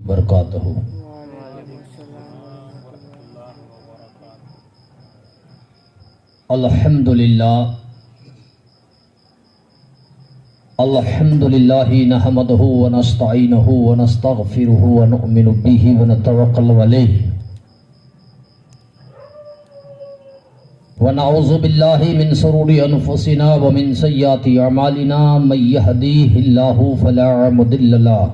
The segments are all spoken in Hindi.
बरकातहू। अल्हम्दुलिल्लाह नहमदुहु व नस्तईनुहु व नस्तगफिरुहु व नु'मिनु बिही व नतवक्कलु अलैहि व नऊज़ु बिल्लाहि मिन शुरूरि अनफुसिना व मिन सय्यिआति अमालिना मन यहदिहिल्लाहु फला मुदिल्ल लहु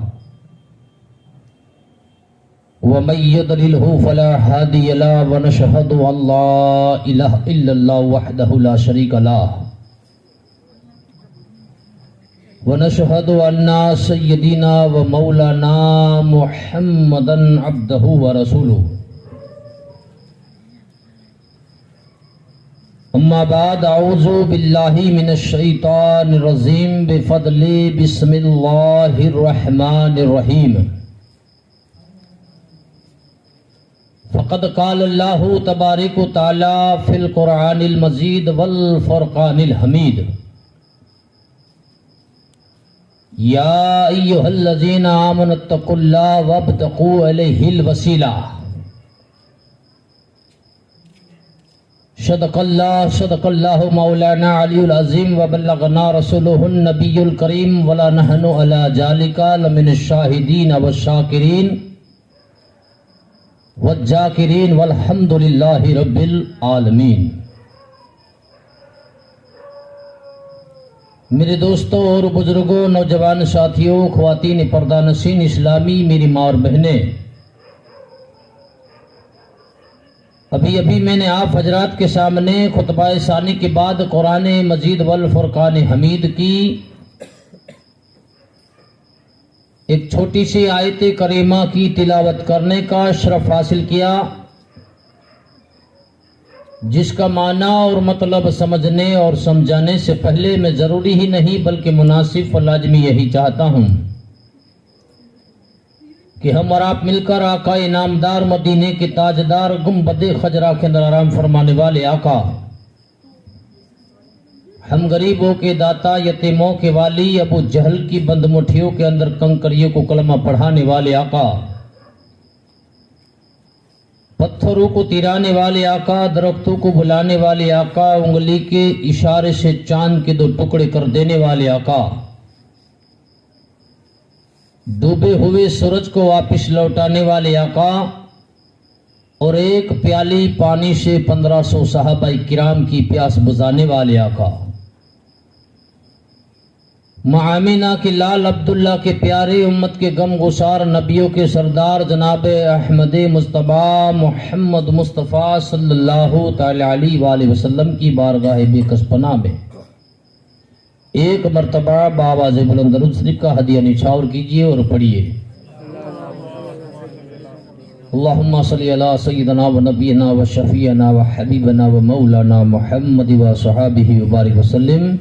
व मन युद्लिलहु फला हादिय लहु व नशहदु अल्ला इलाहा इल्लल्लाहु वहदहु ला शरीका लहु व नशहदु अन्ना सय्यदीना व मौलाना मुहम्मदन अब्दहु व रसूलुहु। अम्मा बाद औज़ु बिल्लाहि मिनश शैतानिर रजीम बिफदलि बिस्मिल्लाहिर रहमानिर रहीम। फ़क़द क़ाल अल्लाहु तबारक व तआला फ़िल क़ुरआनिल मजीद वल फ़ुरक़ानिल हमीद। या अय्युहल्लज़ीना आमनुत्तक़ुल्लाह वब्तग़ू इलैहिल वसीला। सदक़ल्लाहु मौलाना अलीयुल अज़ीम व बल्लगना रसूलुहुन नबियुल करीम वला नहनु अला ज़ालिका लमिनश शाहिदीन वश्शाकिरीन वज़्ज़ाकिरीन वल्हम्दुलिल्लाहि रब्बिल आलमीन। मेरे दोस्तों और बुजुर्गों, नौजवान साथियों, ख्वातीन पर्दा नशीन इस्लामी, मेरी माँ और बहनें, अभी मैंने आप हजरात के सामने खुतबा सानी के बाद कुरान मजीद वल फुरकान हमीद की एक छोटी सी आयत करीमा की तिलावत करने का शरफ हासिल किया, जिसका माना और मतलब समझने और समझाने से पहले मैं ज़रूरी ही नहीं बल्कि मुनासिब और लाजमी यही चाहता हूँ कि हम और आप मिलकर आका इनामदार मदीने के ताजदार गुंबदे खजरा के अंदर आराम फरमाने वाले आका, हम गरीबों के दाता, यतीमों के वाली, अबू जहल की बंद मुठियों के अंदर कंकरियों को कलमा पढ़ाने वाले आका, पत्थरों को तिराने वाले आका, दरख्तों को बुलाने वाले आका, उंगली के इशारे से चांद के 2 टुकड़े कर देने वाले आका, डूबे हुए सूरज को वापस लौटाने वाले आका और एक प्याली पानी से 1500 सहाबाई किराम की प्यास बुझाने वाले आका, आमीना के लाल अब्दुल्ला के प्यारे, उम्मत के गम गुसार, नबियों के सरदार जनाब अहमद मुस्तफ़ा मोहम्मद मुस्तफ़ा सल्लल्लाहु तआला अलैहि वसल्लम की बारगाह बेकसपना में एक मर्तबा बावाज़ बुलंद दरूद शरीफ का हदिया निछावर कीजिए और पढ़िए। अल्लाहुम्मा सल्ली अला सय्यिदना व नबीना व शफीअना व हबीबना व मौलाना मुहम्मद व सहाबिही व बारिक वसल्लम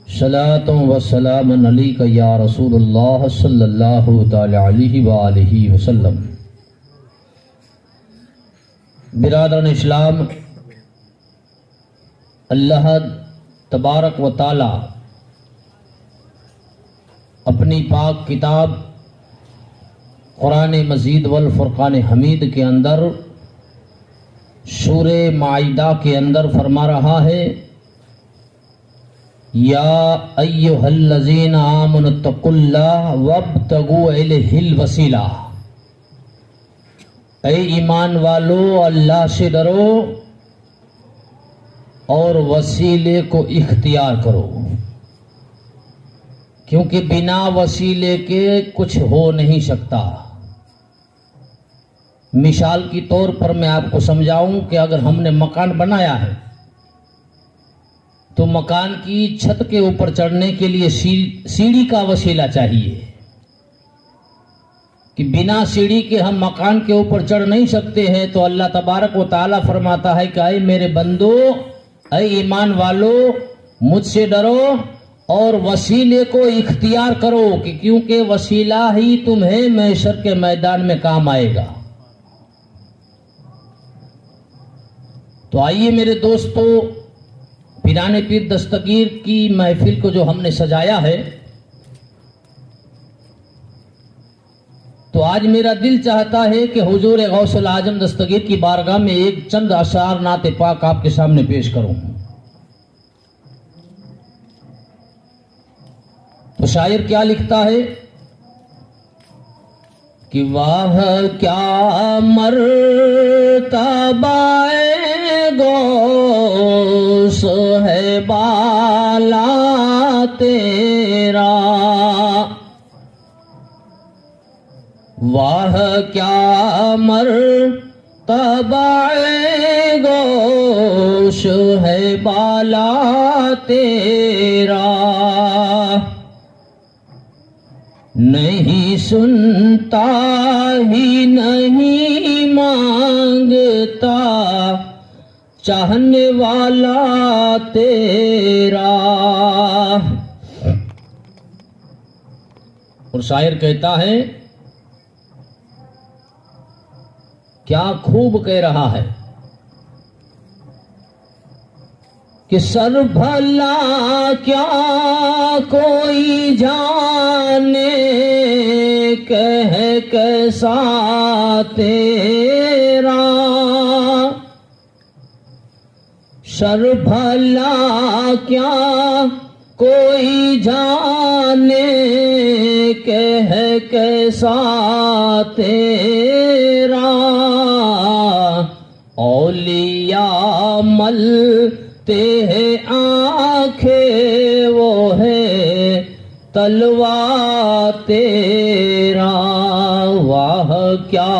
सलातुन व सलामुन अलैका या रसूलुल्लाह सल्लल्लाहु तआला अलैहि व आलिहि वसल्लम। बिरादरान इस्लाम, अल्लाह तबारक व ताला अपनी पाक किताब कुरान मजीद वल फुरकान हमीद के अंदर सूरे माइदा के अंदर फरमा रहा है, या अय्युहल्लज़ीना आमनुत्तक़ुल्लाह वब्तगू इलैहिल वसीला। ऐ ईमान वालो, अल्लाह से डरो और वसीले को इख्तियार करो, क्योंकि बिना वसीले के कुछ हो नहीं सकता। मिसाल की तौर पर मैं आपको समझाऊं कि अगर हमने मकान बनाया है तो मकान की छत के ऊपर चढ़ने के लिए सीढ़ी का वसीला चाहिए, कि बिना सीढ़ी के हम मकान के ऊपर चढ़ नहीं सकते हैं। तो अल्लाह तबारक व ताला फरमाता है कि ऐ मेरे बंदो, ऐ ईमान वालो, मुझसे डरो और वसीले को इख्तियार करो, कि क्योंकि वसीला ही तुम्हें महशर के मैदान में काम आएगा। तो आइए मेरे दोस्तों, पीराने पीर दस्तगीर की महफिल को जो हमने सजाया है, तो आज मेरा दिल चाहता है कि हुजूर गौसुल आजम दस्तगीर की बारगाह में एक चंद अशार नाते पाक आपके सामने पेश करूं। तो शायर क्या लिखता है कि वाह क्या मर्तबाए गौस है बाला तेरा, वाह क्या मर्तबाए गौश है बाला तेरा, नहीं सुनता ही नहीं मांगता चाहने वाला तेरा। और शायर कहता है, क्या खूब कह रहा है कि सर भला क्या कोई जाने कह कैसा तेरा, सर भला क्या कोई जाने कह कैसा तेरा, औलिया मलते हैं आंखें वो है तलवा तेरा, वाह क्या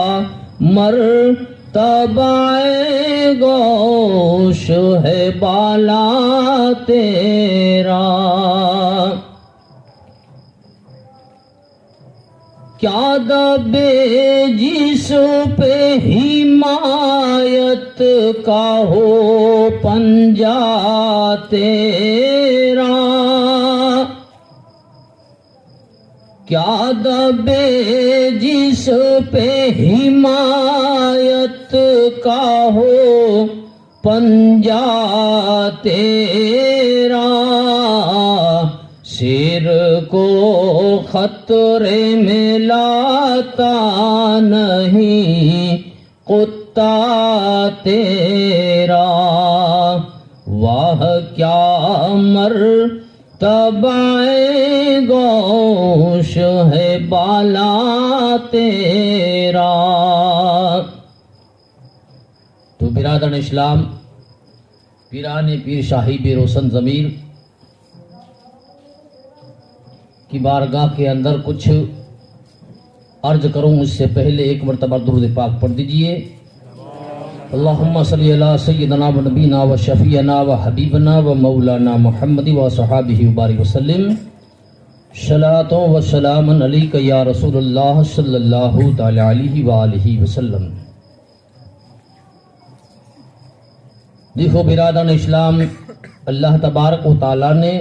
मर्तबाए गौश है बाला तेरा। क्या दबे जिस पे हिमायत का हो पंजा तेरा, क्या दबे जिस पे हिमायत का हो पंजा तेरा, शेर को खतरे में लाता नहीं कुत्ता तेरा, वाह क्या मर्तबाए गौश है बाला तेरा। तो बिरादर इस्लाम, पीराने पीर साहिब रोशन ज़मीर की बारगाह के अंदर कुछ अर्ज करूं, उससे पहले एक मरतबा दुरूद पाक पढ़ दीजिए। अल्लाहुम्मा सल्ली अला सय्यिदना व नबीना व शफीना व हबीबना व मौलाना मुहम्मद व सहाबिही व बारिक वसल्लम, सलातो व सलामन अलैका या रसूलुल्लाह सल्लल्लाहु तआला अलैहि व आलिहि वसल्लम। देखो बिरादरान इस्लाम, अल्लाह तबारक व तआला ने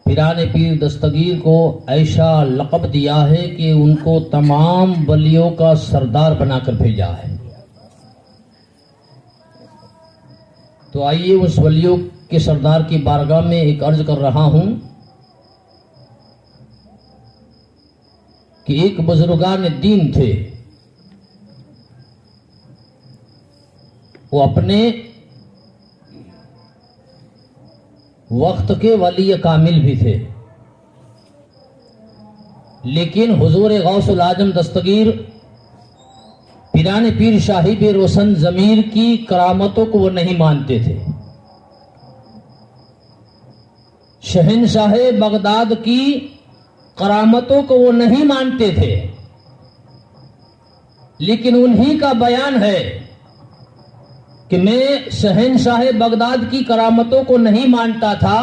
पीराने पीर दस्तगीर को ऐसा लक़ब दिया है कि उनको तमाम वलियों का सरदार बनाकर भेजा है। तो आइए उस वलियों के सरदार की बारगाह में एक अर्ज कर रहा हूं कि एक बुजुर्गान दीन थे, वो अपने वक्त के वली कामिल भी थे, लेकिन हुजूर गौसुल आजम दस्तगीर पीराने पीर साहिब रोशन ज़मीर की करामतों को वो नहीं मानते थे। शहंशाह बगदाद की करामतों को वो नहीं मानते थे, लेकिन उन्हीं का बयान है कि मैं शहंशाह बगदाद की करामतों को नहीं मानता था,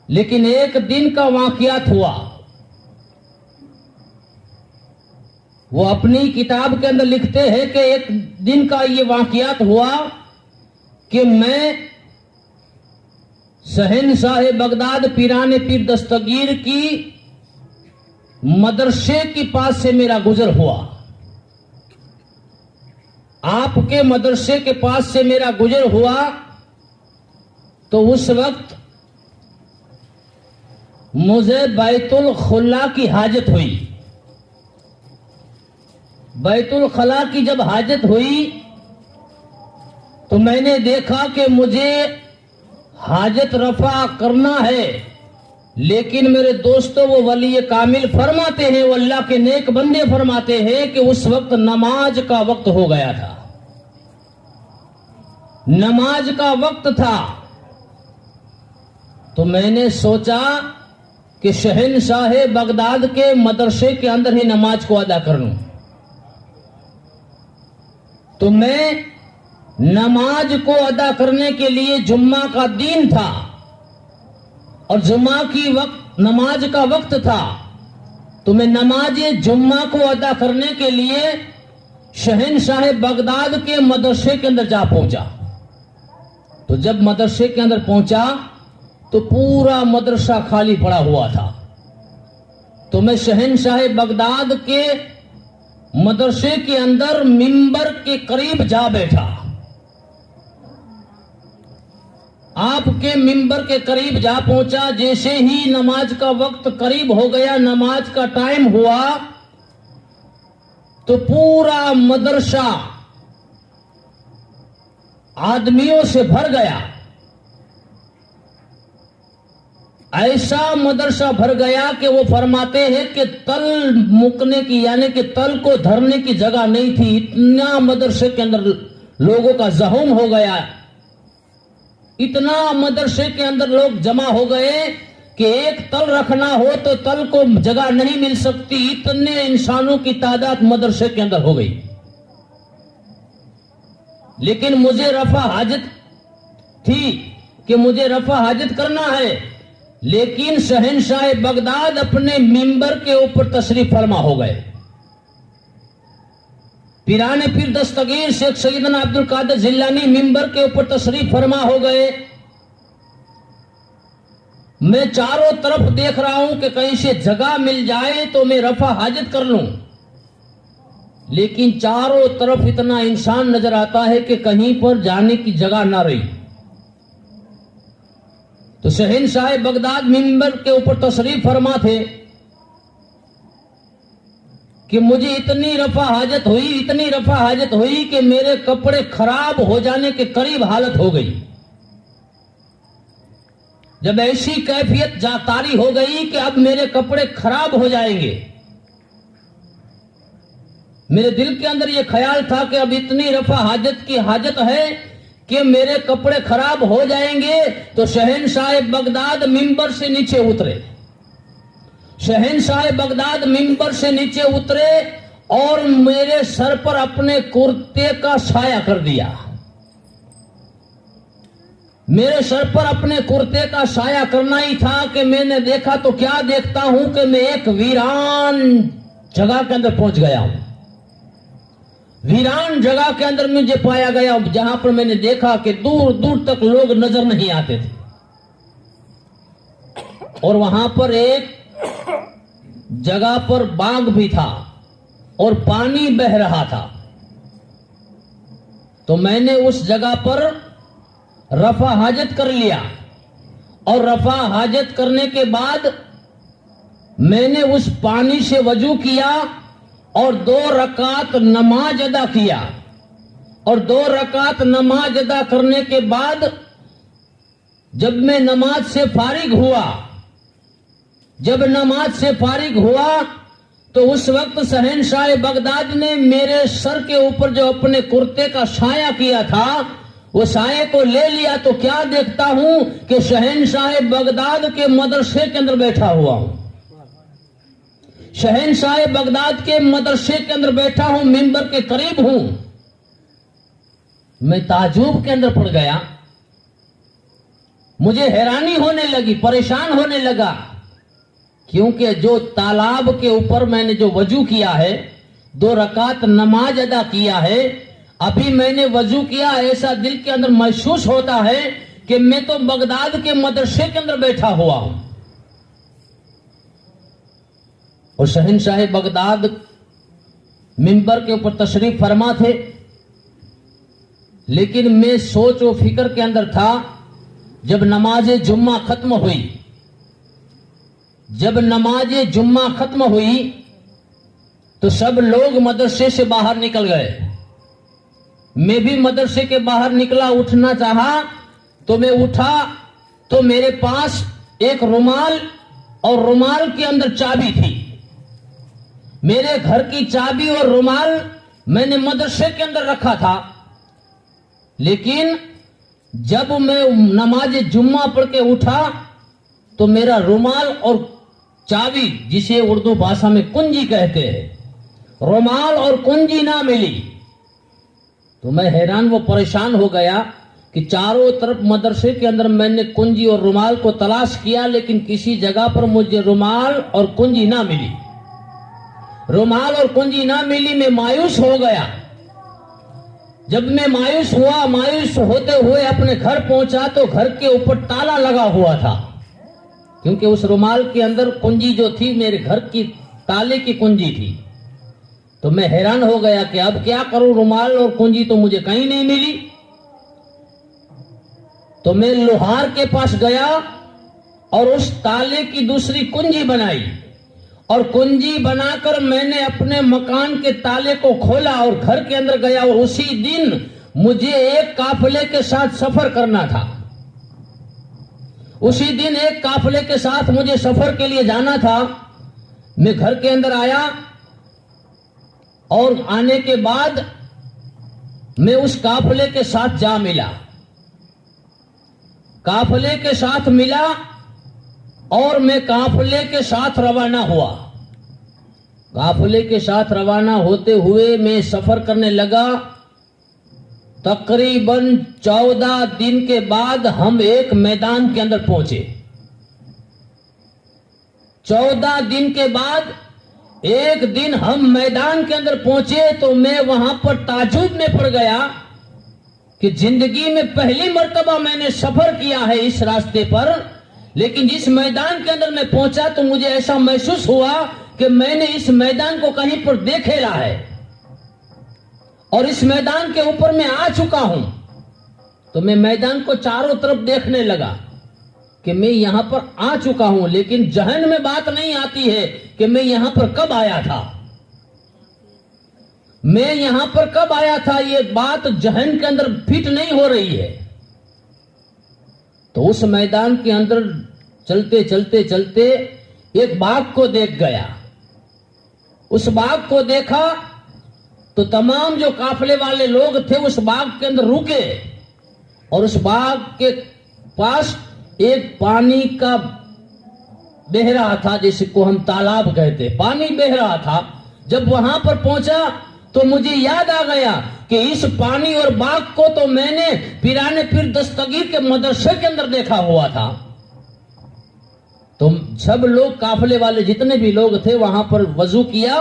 लेकिन एक दिन का वाक़ियात हुआ। वो अपनी किताब के अंदर लिखते हैं कि एक दिन का ये वाक़ियात हुआ कि मैं शहंशाह बगदाद पीराने पीर दस्तगीर की मदरसे के पास से मेरा गुजर हुआ, आपके मदरसे के पास से मेरा गुजर हुआ। तो उस वक्त मुझे बैतुल खुला की हाजत हुई। बैतुल खला की जब हाजत हुई तो मैंने देखा कि मुझे हाजत रफा करना है, लेकिन मेरे दोस्तों वो वली कामिल फरमाते हैं, वो अल्लाह के नेक बंदे फरमाते हैं कि उस वक्त नमाज का वक्त हो गया था, नमाज का वक्त था। तो मैंने सोचा कि शहनशाह बगदाद के मदरसे के अंदर ही नमाज को अदा कर लूं। तो मैं नमाज को अदा करने के लिए, जुम्मा का दिन था और जुम्मा की वक्त नमाज का वक्त था, तो मैं नमाज जुम्मा को अदा करने के लिए शहनशाह बगदाद के मदरसे के अंदर जा पहुंचा। तो जब मदरसे के अंदर पहुंचा तो पूरा मदरसा खाली पड़ा हुआ था। तो मैं शहनशाह बगदाद के मदरसे के अंदर मिंबर के करीब जा बैठा। आपके मिंबर के करीब जा पहुंचा। जैसे ही नमाज का वक्त करीब हो गया, नमाज का टाइम हुआ, तो पूरा मदरसा आदमियों से भर गया। ऐसा मदरसा भर गया कि वो फरमाते हैं कि तल मुकने की, यानी कि तल को धरने की जगह नहीं थी। इतना मदरसे के अंदर लोगों का ज़हुम हो गया, इतना मदरसे के अंदर लोग जमा हो गए कि एक तल रखना हो तो तल को जगह नहीं मिल सकती। इतने इंसानों की तादाद मदरसे के अंदर हो गई। लेकिन मुझे रफा हाजत थी कि मुझे रफा हाजत करना है। लेकिन शहनशाह बगदाद अपने मिंबर के ऊपर तशरीफ फरमा हो गए। पीराने पीर दस्तगीर शेख सैयदना अब्दुल कादिर जिलानी मिंबर के ऊपर तशरीफ फरमा हो गए। मैं चारों तरफ देख रहा हूं कि कहीं से जगह मिल जाए तो मैं रफा हाजत कर लूं, लेकिन चारों तरफ इतना इंसान नजर आता है कि कहीं पर जाने की जगह ना रही। तो शहनशाह बगदाद मिंबर के ऊपर तशरीफ फरमा थे कि मुझे इतनी रफा हाजत हुई कि मेरे कपड़े खराब हो जाने के करीब हालत हो गई। जब ऐसी कैफियत तारी हो गई कि अब मेरे कपड़े खराब हो जाएंगे, मेरे दिल के अंदर यह ख्याल था कि अब इतनी रफा हाजत की हाजत है कि मेरे कपड़े खराब हो जाएंगे। तो शहनशाह बगदाद मिंबर से नीचे उतरे। शहनशाह बगदाद मिंबर से नीचे उतरे और मेरे सर पर अपने कुर्ते का साया कर दिया। मेरे सर पर अपने कुर्ते का साया करना ही था कि मैंने देखा तो क्या देखता हूं कि मैं एक वीरान जगह के अंदर पहुंच गया हूं। वीरान जगह के अंदर मुझे पाया गया, जहां पर मैंने देखा कि दूर दूर तक लोग नजर नहीं आते थे और वहां पर एक जगह पर बाग भी था और पानी बह रहा था। तो मैंने उस जगह पर रफा हाजत कर लिया और रफा हाजत करने के बाद मैंने उस पानी से वजू किया और 2 रकात नमाज अदा किया। और 2 रकात नमाज अदा करने के बाद जब मैं नमाज से फारिग हुआ तो उस वक्त शहनशाह बगदाद ने मेरे सर के ऊपर जो अपने कुर्ते का साया किया था, वो साये को ले लिया। तो क्या देखता हूं कि शहनशाह बगदाद के मदरसे के अंदर बैठा हुआ हूं। शहनशाह बगदाद के मदरसे के अंदर बैठा हूं, मिंबर के करीब हूं। मैं ताजुब के अंदर पड़ गया। मुझे हैरानी होने लगी, परेशान होने लगा, क्योंकि जो तालाब के ऊपर मैंने जो वजू किया है, 2 रकात नमाज अदा किया है, अभी मैंने वजू किया, ऐसा दिल के अंदर महसूस होता है कि मैं तो बगदाद के मदरसे के अंदर बैठा हुआ हूं। और शहनशाह बगदाद मिंबर के ऊपर तशरीफ फरमा थे, लेकिन मैं सोच और फिक्र के अंदर था। जब नमाज जुम्मा खत्म हुई जब नमाज जुम्मा खत्म हुई तो सब लोग मदरसे से बाहर निकल गए। मैं भी मदरसे के बाहर निकला, उठना चाहा तो मैं उठा तो मेरे पास एक रुमाल और रुमाल के अंदर चाबी थी। मेरे घर की चाबी और रुमाल मैंने मदरसे के अंदर रखा था, लेकिन जब मैं नमाज जुम्मा पढ़ के उठा तो मेरा रुमाल और चाबी, जिसे उर्दू भाषा में कुंजी कहते हैं, रुमाल और कुंजी ना मिली। तो मैं हैरान व परेशान हो गया कि चारों तरफ मदरसे के अंदर मैंने कुंजी और रुमाल को तलाश किया, लेकिन किसी जगह पर मुझे रुमाल और कुंजी ना मिली। रुमाल और कुंजी ना मिली, मैं मायूस हो गया। जब मैं मायूस हुआ, मायूस होते हुए अपने घर पहुंचा तो घर के ऊपर ताला लगा हुआ था, क्योंकि उस रुमाल के अंदर कुंजी जो थी मेरे घर की ताले की कुंजी थी। तो मैं हैरान हो गया कि अब क्या करूं, रुमाल और कुंजी तो मुझे कहीं नहीं मिली। तो मैं लोहार के पास गया और उस ताले की दूसरी कुंजी बनाई, और कुंजी बनाकर मैंने अपने मकान के ताले को खोला और घर के अंदर गया। और उसी दिन मुझे एक काफिले के साथ सफर करना था। उसी दिन एक काफिले के साथ मुझे सफर के लिए जाना था। मैं घर के अंदर आया और आने के बाद मैं उस काफिले के साथ जा मिला। काफिले के साथ मिला और मैं काफिले के साथ रवाना हुआ। काफिले के साथ रवाना होते हुए मैं सफर करने लगा। तकरीबन 14 दिन के बाद हम एक मैदान के अंदर पहुंचे। 14 दिन के बाद एक दिन हम मैदान के अंदर पहुंचे तो मैं वहां पर ताजुब में पड़ गया कि जिंदगी में पहली मर्तबा मैंने सफर किया है इस रास्ते पर, लेकिन जिस मैदान के अंदर मैं पहुंचा तो मुझे ऐसा महसूस हुआ कि मैंने इस मैदान को कहीं पर देखेला है और इस मैदान के ऊपर मैं आ चुका हूं। तो मैं मैदान को चारों तरफ देखने लगा कि मैं यहां पर आ चुका हूं, लेकिन जहन में बात नहीं आती है कि मैं यहां पर कब आया था। मैं यहां पर कब आया था, ये बात जहन के अंदर फिट नहीं हो रही है। तो उस मैदान के अंदर चलते चलते चलते एक बाघ को देख गया। उस बाघ को देखा तो तमाम जो काफिले वाले लोग थे उस बाघ के अंदर रुके और उस बाघ के पास एक पानी का बह रहा था, जिसको हम तालाब कहते, पानी बह रहा था। जब वहां पर पहुंचा तो मुझे याद आ गया कि इस पानी और बाघ को तो मैंने पिराने पीर दस्तगीर के मदरसे के अंदर देखा हुआ था। तो सब लोग, काफिले वाले जितने भी लोग थे, वहां पर वजू किया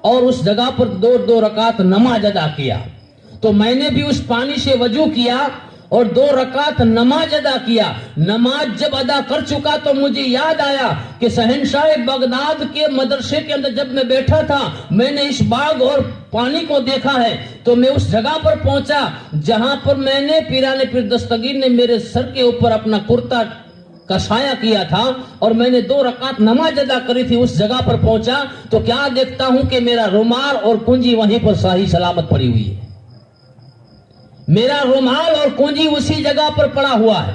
और उस जगह पर 2 रकात नमाज अदा किया। तो मैंने भी उस पानी से वजू किया और 2 रकात नमाज अदा किया। नमाज जब अदा कर चुका तो मुझे याद आया कि शहनशाह बगदाद के मदरसे के अंदर जब मैं बैठा था मैंने इस बाग और पानी को देखा है। तो मैं उस जगह पर पहुंचा जहां पर मैंने पीराने पीर दस्तगीर ने मेरे सर के ऊपर अपना कुर्ता का साया किया था और मैंने 2 रकात नमाज अदा करी थी। उस जगह पर पहुंचा तो क्या देखता हूं कि मेरा रुमाल और कुंजी वहीं पर सही सलामत पड़ी हुई है। मेरा रुमाल और कुंजी उसी जगह पर पड़ा हुआ है।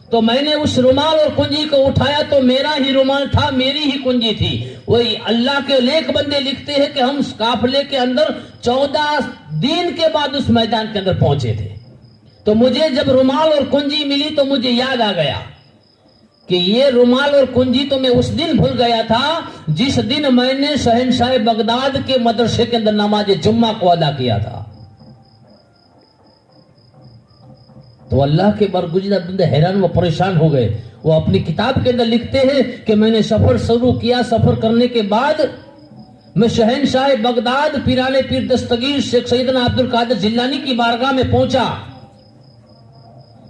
तो मैंने उस रुमाल और कुंजी को उठाया तो मेरा ही रुमाल था, मेरी ही कुंजी थी। वही अल्लाह के नेक बंदे लिखते हैं कि हम काफिले के अंदर 14 दिन के बाद उस मैदान के अंदर पहुंचे थे। तो मुझे जब रुमाल और कुंजी मिली तो मुझे याद आ गया कि ये रुमाल और कुंजी तो मैं उस दिन भूल गया था जिस दिन मैंने शहनशाह बगदाद के मदरसे के अंदर नमाज जुम्मा को अदा किया था। तो अल्लाह के बरगुज़िदा बंदे हैरान व परेशान हो गए। वो अपनी किताब के अंदर लिखते हैं कि मैंने सफर शुरू किया। सफर करने के बाद मैं शहनशाह बगदाद पीराने पीर दस्तगीर शेख सैयदना अब्दुल कादिर जिलानी की बारगाह में पहुंचा।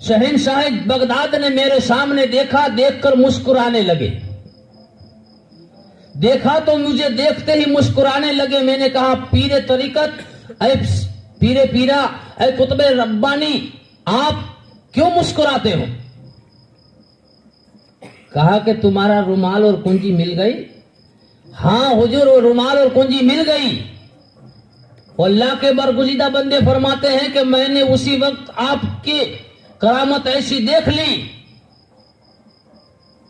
शहनशाह बगदाद ने मेरे सामने देखा, देखकर मुस्कुराने लगे। देखा तो मुझे देखते ही मुस्कुराने लगे। मैंने कहा, पीरे तरीकत, ऐ पीरे पीरा, ऐ कुतबे रब्बानी, आप क्यों मुस्कुराते हो? कहा कि तुम्हारा रुमाल और कुंजी मिल गई? हाँ हुजूर, वो रुमाल और कुंजी मिल गई। अल्लाह के बरगुज़ीदा बंदे फरमाते हैं कि मैंने उसी वक्त आपकी करामत ऐसी देख ली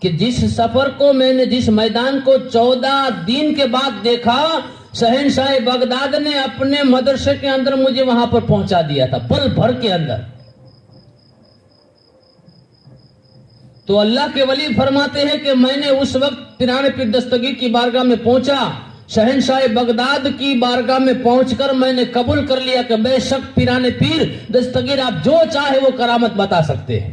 कि जिस सफर को मैंने, जिस मैदान को 14 दिन के बाद देखा, शहंशाह बगदाद ने अपने मदरसे के अंदर मुझे वहां पर पहुंचा दिया था, पल भर के अंदर। तो अल्लाह के वली फरमाते हैं कि मैंने उस वक्त पिराने पीर दस्तगीर की बारगाह में पहुंचा, शहंशाह बगदाद की बारगाह में पहुंचकर मैंने कबूल कर लिया कि बेशक पिराने पीर दस्तगीर आप जो चाहे वो करामत बता सकते हैं,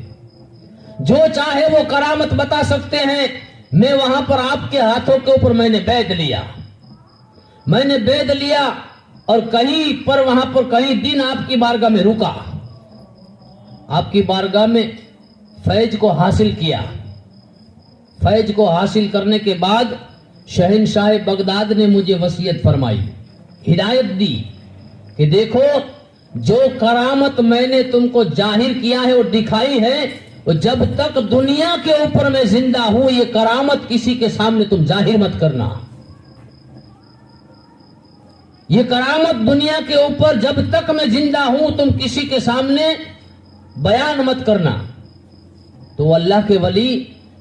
जो चाहे वो करामत बता सकते हैं। मैं वहां पर आपके हाथों के ऊपर मैंने बैद लिया, मैंने बैद लिया और कहीं पर वहां पर कहीं दिन आपकी बारगाह में रुका, आपकी बारगाह में फैज को हासिल किया। फैज को हासिल करने के बाद शहंशाह बगदाद ने मुझे वसीयत फरमाई, हिदायत दी कि देखो जो करामत मैंने तुमको जाहिर किया है और दिखाई है, और जब तक दुनिया के ऊपर मैं जिंदा हूं ये करामत किसी के सामने तुम जाहिर मत करना। ये करामत दुनिया के ऊपर जब तक मैं जिंदा हूं तुम किसी के सामने बयान मत करना। तो अल्लाह के वली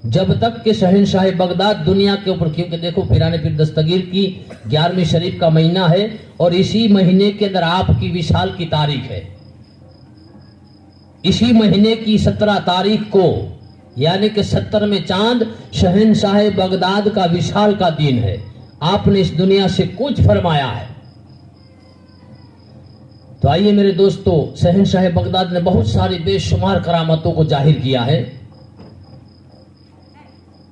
जब तक के शहंशाह बगदाद दुनिया के ऊपर, क्योंकि देखो पिराने पीर दस्तगीर की 11वीं शरीफ का महीना है और इसी महीने के अंदर आपकी विशाल की तारीख है। इसी महीने की 17 तारीख को यानी कि 70 में चांद शहंशाह बगदाद का विशाल का दिन है। आपने इस दुनिया से कुछ फरमाया है। तो आइए मेरे दोस्तों, शहंशाह बगदाद ने बहुत सारी बेशुमार करामतों को जाहिर किया है।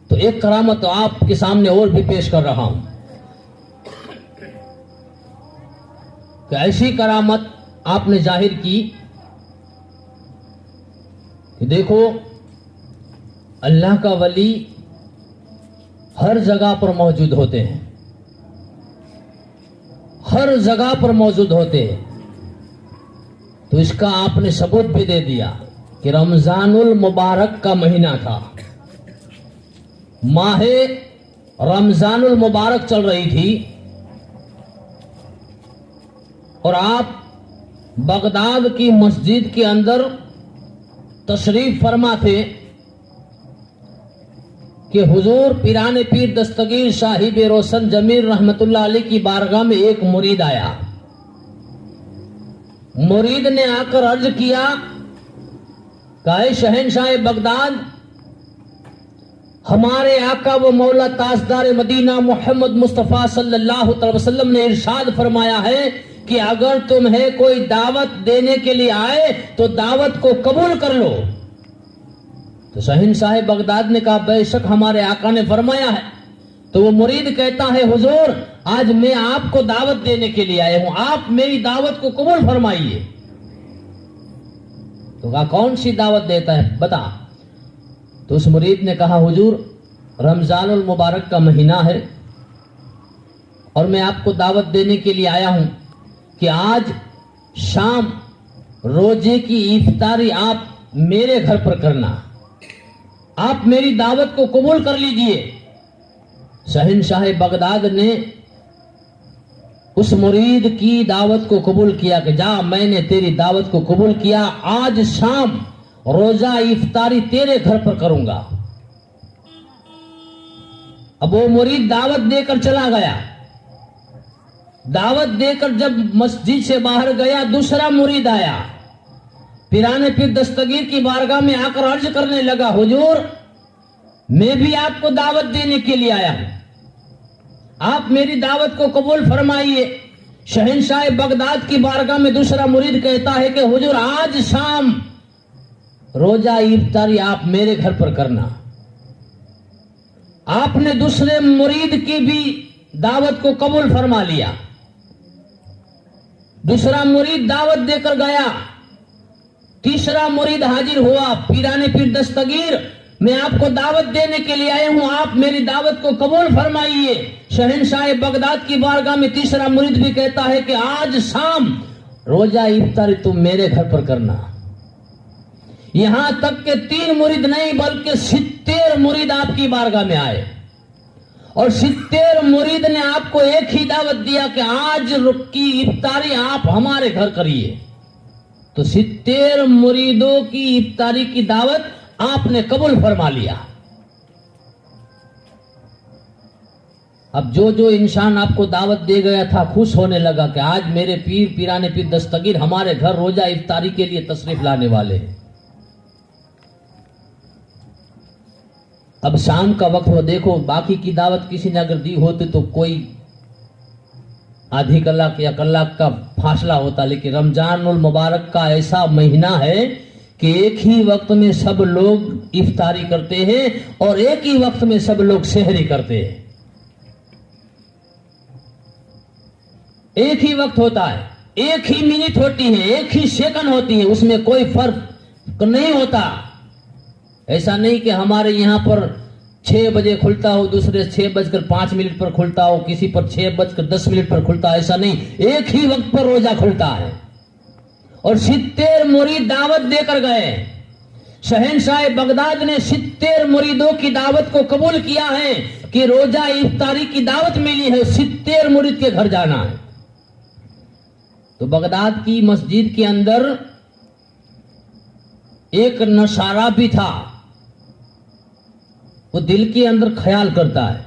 तो एक करामत तो आपके सामने और भी पेश कर रहा हूं कि ऐसी करामत आपने जाहिर की कि देखो अल्लाह का वली हर जगह पर मौजूद होते हैं, हर जगह पर मौजूद होते हैं। तो इसका आपने सबूत भी दे दिया कि रमजानुल मुबारक का महीना था, माहे रमजानुल मुबारक चल रही थी और आप बगदाद की मस्जिद के अंदर तशरीफ फरमा थे कि हुजूर पिराने पीर दस्तगीर साहिब रोशन जमीर रहमतुल्लाह अलैह की बारगाह में एक मुरीद आया। मुरीद ने आकर अर्ज किया, कहे शहंशाह बगदाद, हमारे आका व मौला ताजदार मदीना मोहम्मद मुस्तफ़ा सल्लल्लाहु अलैहि वसल्लम ने इरशाद फरमाया है कि अगर तुम्हें कोई दावत देने के लिए आए तो दावत को कबूल कर लो। तो शहंशाह बगदाद ने कहा, बेशक हमारे आका ने फरमाया है। तो वो मुरीद कहता है, हुजूर आज मैं आपको दावत देने के लिए आया हूं, आप मेरी दावत को कबूल फरमाइए। तो कहा, कौन सी दावत देता है बता। तो उस मुरीद ने कहा, हुजूर रमजानुल मुबारक का महीना है और मैं आपको दावत देने के लिए आया हूं कि आज शाम रोजे की इफ्तारी आप मेरे घर पर करना, आप मेरी दावत को कबूल कर लीजिए। शहंशाह बगदाद ने उस मुरीद की दावत को कबूल किया कि जा, मैंने तेरी दावत को कबूल किया, आज शाम रोजा इफ्तारी तेरे घर पर करूंगा। अब वो मुरीद दावत देकर चला गया। दावत देकर जब मस्जिद से बाहर गया, दूसरा मुरीद आया, पिराने पीर दस्तगीर की बारगाह में आकर अर्ज करने लगा, हुजूर मैं भी आपको दावत देने के लिए आया हूं, आप मेरी दावत को कबूल फरमाइए। शहंशाह बगदाद की बारगाह में दूसरा मुरीद कहता है कि हुजूर आज शाम रोजा इफ्तारी आप मेरे घर पर करना। आपने दूसरे मुरीद की भी दावत को कबूल फरमा लिया। दूसरा मुरीद दावत देकर गया, तीसरा मुरीद हाजिर हुआ, पिराने पीर दस्तगीर मैं आपको दावत देने के लिए आया हूं, आप मेरी दावत को कबूल फरमाइए। शहंशाह बगदाद की बारगाह में तीसरा मुरीद भी कहता है कि आज शाम रोजा इफ्तारी तुम मेरे घर पर करना। यहां तक के 3 मुरीद नहीं बल्कि 70 मुरीद आपकी बारगाह में आए और 70 मुरीद ने आपको एक ही दावत दिया कि आज की इफ्तारी आप हमारे घर करिए। तो 70 मुरीदों की इफ्तारी की दावत आपने कबूल फरमा लिया। अब जो जो इंसान आपको दावत दे गया था खुश होने लगा कि आज मेरे पीर पीराने पीर दस्तगीर हमारे घर रोजा इफ्तारी के लिए तशरीफ लाने वाले हैं। अब शाम का वक्त हो, देखो बाकी की दावत किसी ने अगर दी होती तो कोई आधी कलाक या कलाक का फासला होता, लेकिन रमजानुल मुबारक का ऐसा महीना है कि एक ही वक्त में सब लोग इफ्तारी करते हैं और एक ही वक्त में सब लोग सहरी करते हैं। एक ही वक्त होता है, एक ही मिनट होती है, एक ही सेकंड होती है, उसमें कोई फर्क नहीं होता। ऐसा नहीं कि हमारे यहां पर 6 बजे खुलता हो, दूसरे 6:05 पर खुलता हो, किसी पर 6:10 पर खुलता है, ऐसा नहीं, एक ही वक्त पर रोजा खुलता है। और 70 मुरीद दावत देकर गए। शहंशाह बगदाद ने 70 मुरीदों की दावत को कबूल किया है कि रोजा इफ्तारी की दावत मिली है, 70 मुरीद के घर जाना है। तो बगदाद की मस्जिद के अंदर एक नशारा भी था। वो दिल के अंदर ख्याल करता है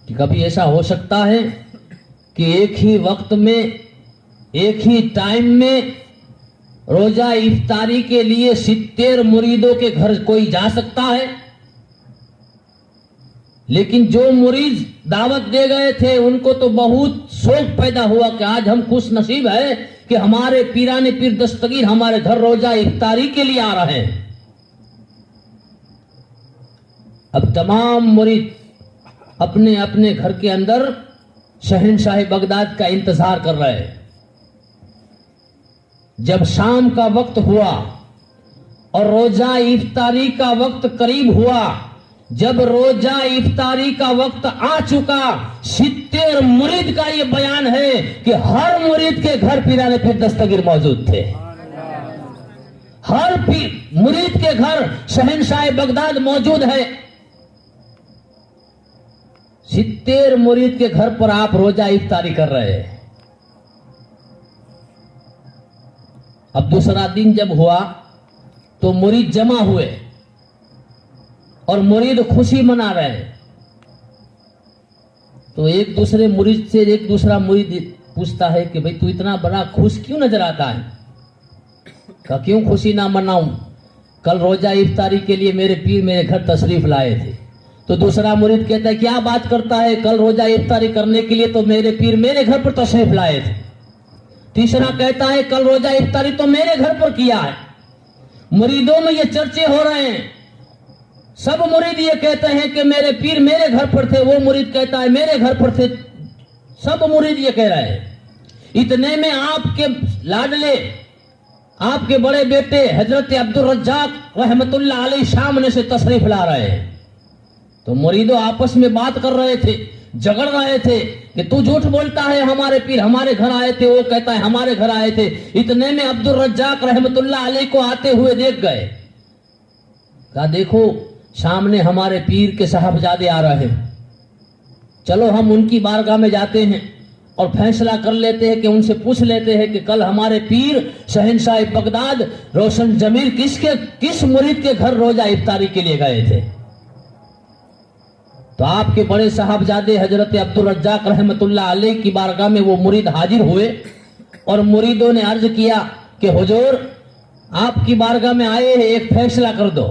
कि कभी ऐसा हो सकता है कि एक ही वक्त में, एक ही टाइम में रोजा इफ्तारी के लिए 70 मुरीदों के घर कोई जा सकता है। लेकिन जो मुरीद दावत दे गए थे उनको तो बहुत शौक पैदा हुआ कि आज हम खुश नसीब है कि हमारे पीराने पीर दस्तगीर हमारे घर रोजा इफ्तारी के लिए आ रहे हैं। अब तमाम मुरीद अपने अपने घर के अंदर शहंशाह बगदाद का इंतजार कर रहे हैं। जब शाम का वक्त हुआ और रोजा इफ्तारी का वक्त करीब हुआ, जब रोजा इफ्तारी का वक्त आ चुका, 70 मुरीद का यह बयान है कि हर मुरीद के घर पीराने पीर दस्तगीर मौजूद थे। हर मुरीद के घर शहंशाह बगदाद मौजूद है। 70 मुरीद के घर पर आप रोजा इफ्तारी कर रहे हैं। अब दूसरा दिन जब हुआ तो मुरीद जमा हुए और मुरीद खुशी मना रहे हैं। तो एक दूसरे मुरीद से एक दूसरा मुरीद पूछता है कि भाई तू इतना बड़ा खुश क्यों नजर आता है? का क्यों खुशी ना मनाऊं? कल रोजा इफ्तारी के लिए मेरे पीर मेरे घर तशरीफ लाए थे। तो दूसरा मुरीद कहता है क्या बात करता है, कल रोजा इफ्तारी करने के लिए तो मेरे पीर मेरे घर पर तशरीफ लाए थे। तीसरा कहता है कल रोजा इफ्तारी तो मेरे घर पर किया है। मुरीदों में ये चर्चे हो रहे हैं। सब मुरीद ये कहते हैं कि मेरे पीर मेरे घर पर थे, वो मुरीद कहता है मेरे घर पर थे। सब मुरीद ये कह रहे हैं। इतने में आपके लाडले, आपके बड़े बेटे हजरत अब्दुल रज्जाक रहमतुल्लाह अलैह सामने से तशरीफ ला रहे हैं। तो मुरीदों आपस में बात कर रहे थे, झगड़ रहे थे कि तू झूठ बोलता है, हमारे पीर हमारे घर आए थे, वो कहता है हमारे घर आए थे। इतने में अब्दुल रज्जाक रहमतुल्लाह अलैह को आते हुए देख गए। कहा देखो सामने हमारे पीर के साहबजादे आ रहे हैं, चलो हम उनकी बारगाह में जाते हैं और फैसला कर लेते हैं कि उनसे पूछ लेते हैं कि कल हमारे पीर शहंशाह बगदाद रोशन जमीर किस मुरीद के घर रोजा इफ्तारी के लिए गए थे। तो आपके बड़े साहबजादे हजरत अब्दुल रज्जाक रहमतुल्लाह अलैह की बारगाह में वो मुरीद हाजिर हुए और मुरीदों ने अर्ज किया कि हुजूर आपकी बारगाह में आए हैं, एक फैसला कर दो।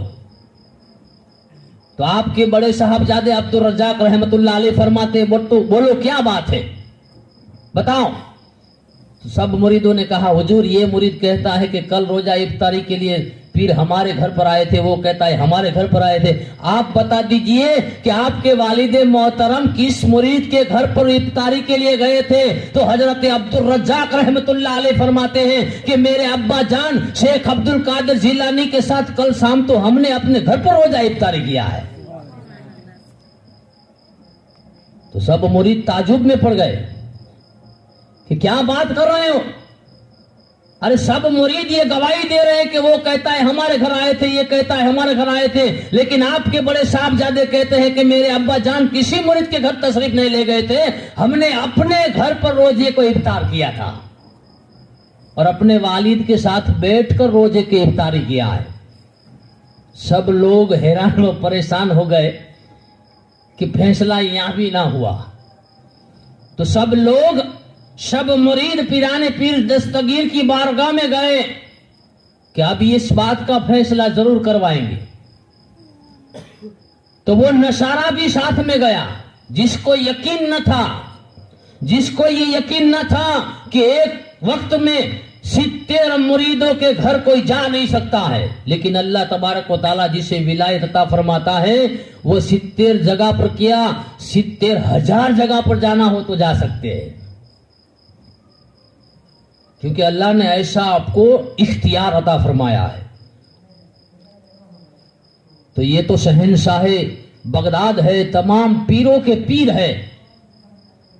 तो आपके बड़े साहबजादे अब्दुल रज्जाक रहमतुल्लाह अलैह फरमाते बोलो क्या बात है, बताओ। तो सब मुरीदों ने कहा हुजूर ये मुरीद कहता है कि कल रोजा इफ्तारी के लिए पीर हमारे घर पर आए थे, वो कहता है हमारे घर पर आए थे। आप बता दीजिए कि आपके वालिद मोहतरम किस मुरीद के घर पर इफ्तारी के लिए गए थे। तो हजरत अब्दुल रज्जाक रहमतुल्लाह अलैह फरमाते हैं कि मेरे अब्बा जान शेख अब्दुल कादिर जिलानी के साथ कल शाम तो हमने अपने घर पर रोजा इफ्तारी किया है। तो सब मुरीद ताजुब में पड़ गए कि क्या बात कर रहे हो। अरे सब मुरीद ये गवाही दे रहे हैं कि वो कहता है हमारे घर आए थे, ये कहता है हमारे घर आए थे, लेकिन आपके बड़े साहबजादे कहते हैं कि मेरे अब्बा जान किसी मुरीद के घर तशरीफ नहीं ले गए थे, हमने अपने घर पर रोजे को इफ्तार किया था और अपने वालिद के साथ बैठकर रोजे की इफ्तारी किया है। सब लोग हैरान व परेशान हो गए कि फैसला यहां भी ना हुआ। तो सब मुरीद पीराने पीर दस्तगीर की बारगाह में गए कि अब इस बात का फैसला जरूर करवाएंगे। तो वो नसारा भी साथ में गया, जिसको ये यकीन न था कि एक वक्त में 70 मुरीदों के घर कोई जा नहीं सकता है, लेकिन अल्लाह तबारक व तआला जिसे विलायत अता फरमाता है वो 70 जगह पर क्या 70,000 जगह पर जाना हो तो जा सकते हैं, क्योंकि अल्लाह ने ऐसा आपको इख्तियार अता फरमाया है। तो ये तो शहंशाह बगदाद है, तमाम पीरों के पीर है,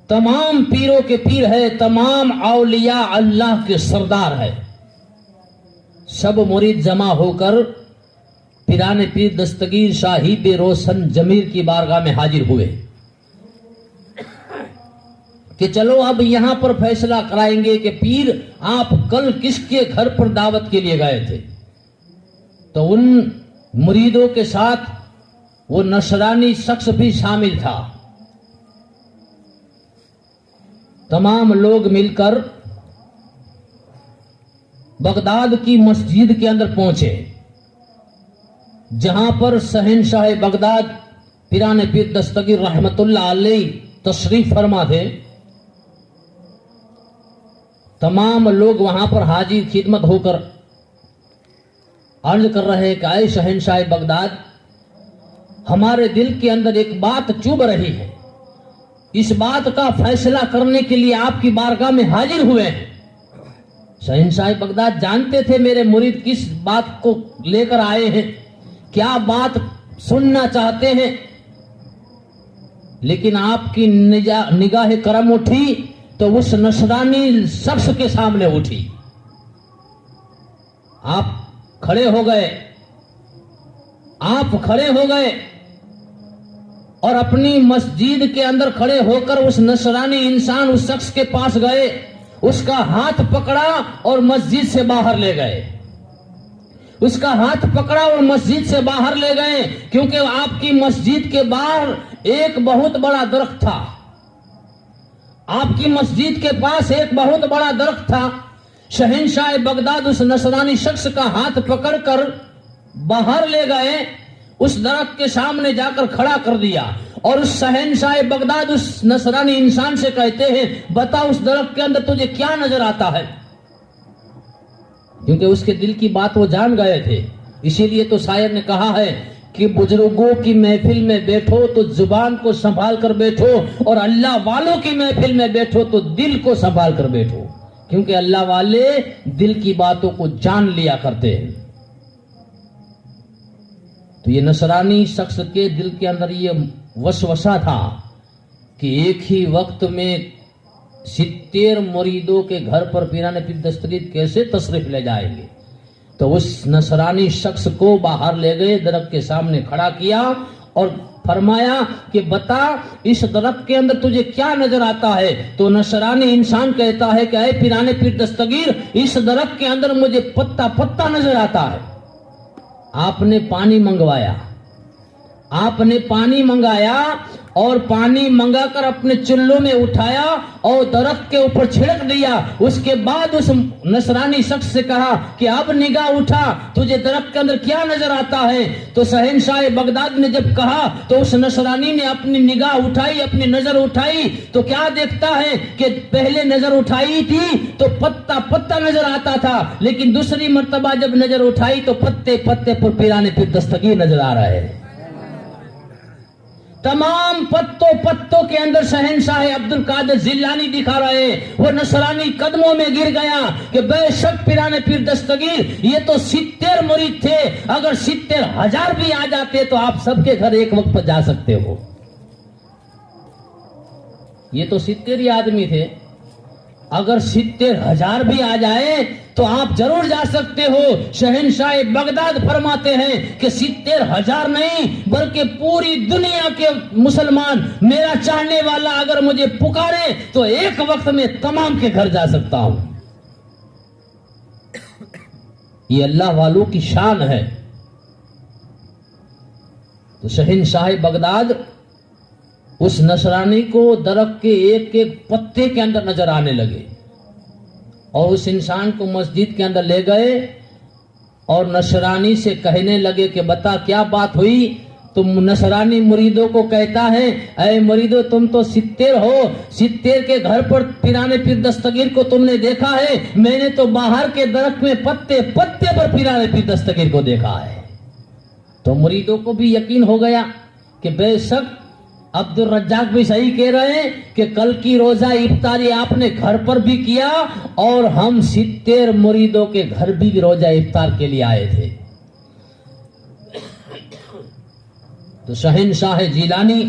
तमाम पीरों के पीर है, तमाम औलिया अल्लाह के सरदार है। सब मुरीद जमा होकर पीराने पीर दस्तगीर साहिब रोशन जमीर की बारगाह में हाजिर हुए कि चलो अब यहां पर फैसला कराएंगे कि पीर आप कल किसके घर पर दावत के लिए गए थे। तो उन मुरीदों के साथ वो नसरानी शख्स भी शामिल था। तमाम लोग मिलकर बगदाद की मस्जिद के अंदर पहुंचे, जहां पर शहंशाह बगदाद पीराने पीर दस्तगीर रहमतुल्लाह अलैह तशरीफ फरमा थे। तमाम लोग वहां पर हाजिर खिदमत होकर अर्ज कर रहे हैं कि आए शहंशाह बगदाद, हमारे दिल के अंदर एक बात चुभ रही है, इस बात का फैसला करने के लिए आपकी बारगाह में हाजिर हुए हैं। शहंशाह बगदाद जानते थे मेरे मुरीद किस बात को लेकर आए हैं, क्या बात सुनना चाहते हैं, लेकिन आपकी निगाह करम उठी तो उस नसरानी शख्स के सामने उठी। आप खड़े हो गए और अपनी मस्जिद के अंदर खड़े होकर उस नसरानी इंसान उस शख्स के पास गए, उसका हाथ पकड़ा और मस्जिद से बाहर ले गए। उसका हाथ पकड़ा और मस्जिद से बाहर ले गए, क्योंकि आपकी मस्जिद के बाहर एक बहुत बड़ा दरख्त था। आपकी मस्जिद के पास एक बहुत बड़ा दरख्त था। शहंशाह बगदाद उस नसरानी शख्स का हाथ पकड़कर बाहर ले गए, उस दरख्त के सामने जाकर खड़ा कर दिया और उस शहंशाह बगदाद उस नसरानी इंसान से कहते हैं, बता उस दरख्त के अंदर तुझे क्या नजर आता है। क्योंकि उसके दिल की बात वो जान गए थे। इसीलिए तो शायर ने कहा है कि बुजुर्गों की महफिल में बैठो तो जुबान को संभाल कर बैठो, और अल्लाह वालों की महफिल में बैठो तो दिल को संभाल कर बैठो, क्योंकि अल्लाह वाले दिल की बातों को जान लिया करते हैं। तो ये नसरानी शख्स के दिल के अंदर ये वसवसा था कि एक ही वक्त में 70 मुरीदों के घर पर पीराने पीर दस्तगीर कैसे तशरीफ ले जाएंगे। तो उस नसरानी शख्स को बाहर ले गए, दरख्त के सामने खड़ा किया और फरमाया कि बता इस दरख्त के अंदर तुझे क्या नजर आता है। तो नसरानी इंसान कहता है कि ऐ पीराने पीर दस्तगीर, इस दरख्त के अंदर मुझे पत्ता पत्ता नजर आता है। आपने पानी मंगाया और पानी मंगाकर अपने चुल्लू में उठाया और दरख्त के ऊपर छिड़क दिया। उसके बाद उस नसरानी शख्स से कहा कि अब निगाह उठा, तुझे दरख्त के अंदर क्या नजर आता है। तो शहंशाह बगदाद ने जब कहा तो उस नसरानी ने अपनी निगाह उठाई, अपनी नजर उठाई, तो क्या देखता है कि पहले नजर उठाई थी तो पत्ता पत्ता नजर आता था, लेकिन दूसरी मर्तबा जब नजर उठाई तो पत्ते पत्ते पर पीराने पीर दस्तगीर नजर आ रहे हैं। तमाम पत्तों के अंदर शहंशाह अब्दुल कादिर जिलानी दिखा रहे। वो नसरानी कदमों में गिर गया कि बेशक पीराने पीर दस्तगीर, ये तो 70 मुरीद थे, अगर 70,000 भी आ जाते तो आप सबके घर एक वक्त पर जा सकते हो। ये तो 70 ही आदमी थे, अगर 70,000 भी आ जाए तो आप जरूर जा सकते हो। शहंशाह बगदाद फरमाते हैं कि 70,000 नहीं बल्कि पूरी दुनिया के मुसलमान मेरा चाहने वाला अगर मुझे पुकारे तो एक वक्त में तमाम के घर जा सकता हूं। ये अल्लाह वालों की शान है। तो शहंशाह बगदाद उस नसरानी को दरख्त के एक एक पत्ते के अंदर नजर आने लगे और उस इंसान को मस्जिद के अंदर ले गए और नसरानी से कहने लगे कि बता क्या बात हुई। तुम नसरानी मुरीदों को कहता है, अरे मुरीदो तुम तो 70 हो, 70 के घर पर पिराने पीर दस्तगीर को तुमने देखा है। मैंने तो बाहर के दरख्त में पत्ते पत्ते पर पिराने पीर दस्तगीर को देखा है। तो मुरीदों को भी यकीन हो गया कि बेशक अब्दुल रज्जाक भी सही कह रहे हैं कि कल की रोजा इफ्तारी आपने घर पर भी किया और हम 70 मुरीदों के घर भी रोजा इफ्तार के लिए आए थे। तो शहंशाह जिलानी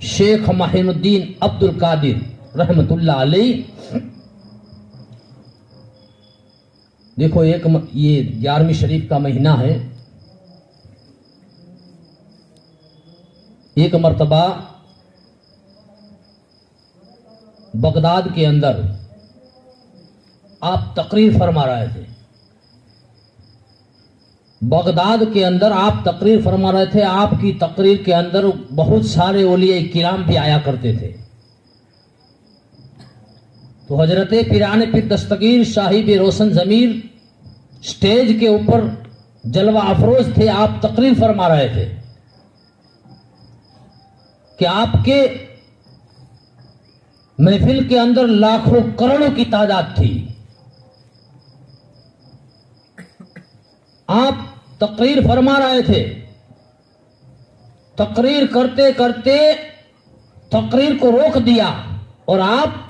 शेख माहिनुद्दीन अब्दुल कादिर रहमतुल्लाह अलैह, देखो ये 11वीं शरीफ का महीना है। एक मर्तबा बगदाद के अंदर आप तकरीर फरमा रहे थे। बगदाद के अंदर आप तकरीर फरमा रहे थे। आपकी तकरीर के अंदर बहुत सारे औलिया किराम भी आया करते थे। तो हजरत पिराने पीर दस्तगीर साहिब रोशन जमीर स्टेज के ऊपर जलवा अफरोज थे। आप तकरीर फरमा रहे थे कि आपके महफिल के अंदर लाखों करोड़ों की तादाद थी। आप तकरीर फरमा रहे थे। तकरीर करते करते तकरीर को रोक दिया और आप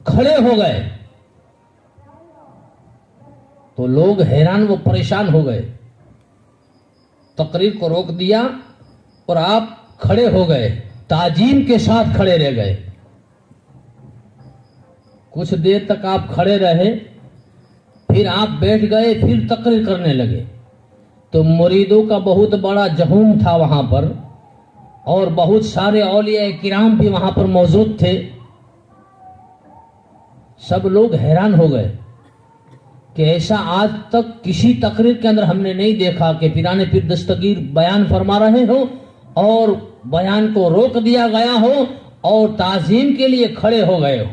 खड़े हो गए। तो लोग हैरान व परेशान हो गए। तकरीर को रोक दिया और आप खड़े हो गए, ताजीम के साथ खड़े रह गए। कुछ देर तक आप खड़े रहे, फिर आप बैठ गए, फिर तकरीर करने लगे। तो मुरीदों का बहुत बड़ा जहूम था वहां पर और बहुत सारे औलिया किराम भी वहां पर मौजूद थे। सब लोग हैरान हो गए कि ऐसा आज तक किसी तकरीर के अंदर हमने नहीं देखा कि पिराने पीर दस्तगीर बयान फरमा रहे हो और बयान को रोक दिया गया हो और ताजीम के लिए खड़े हो गए हो।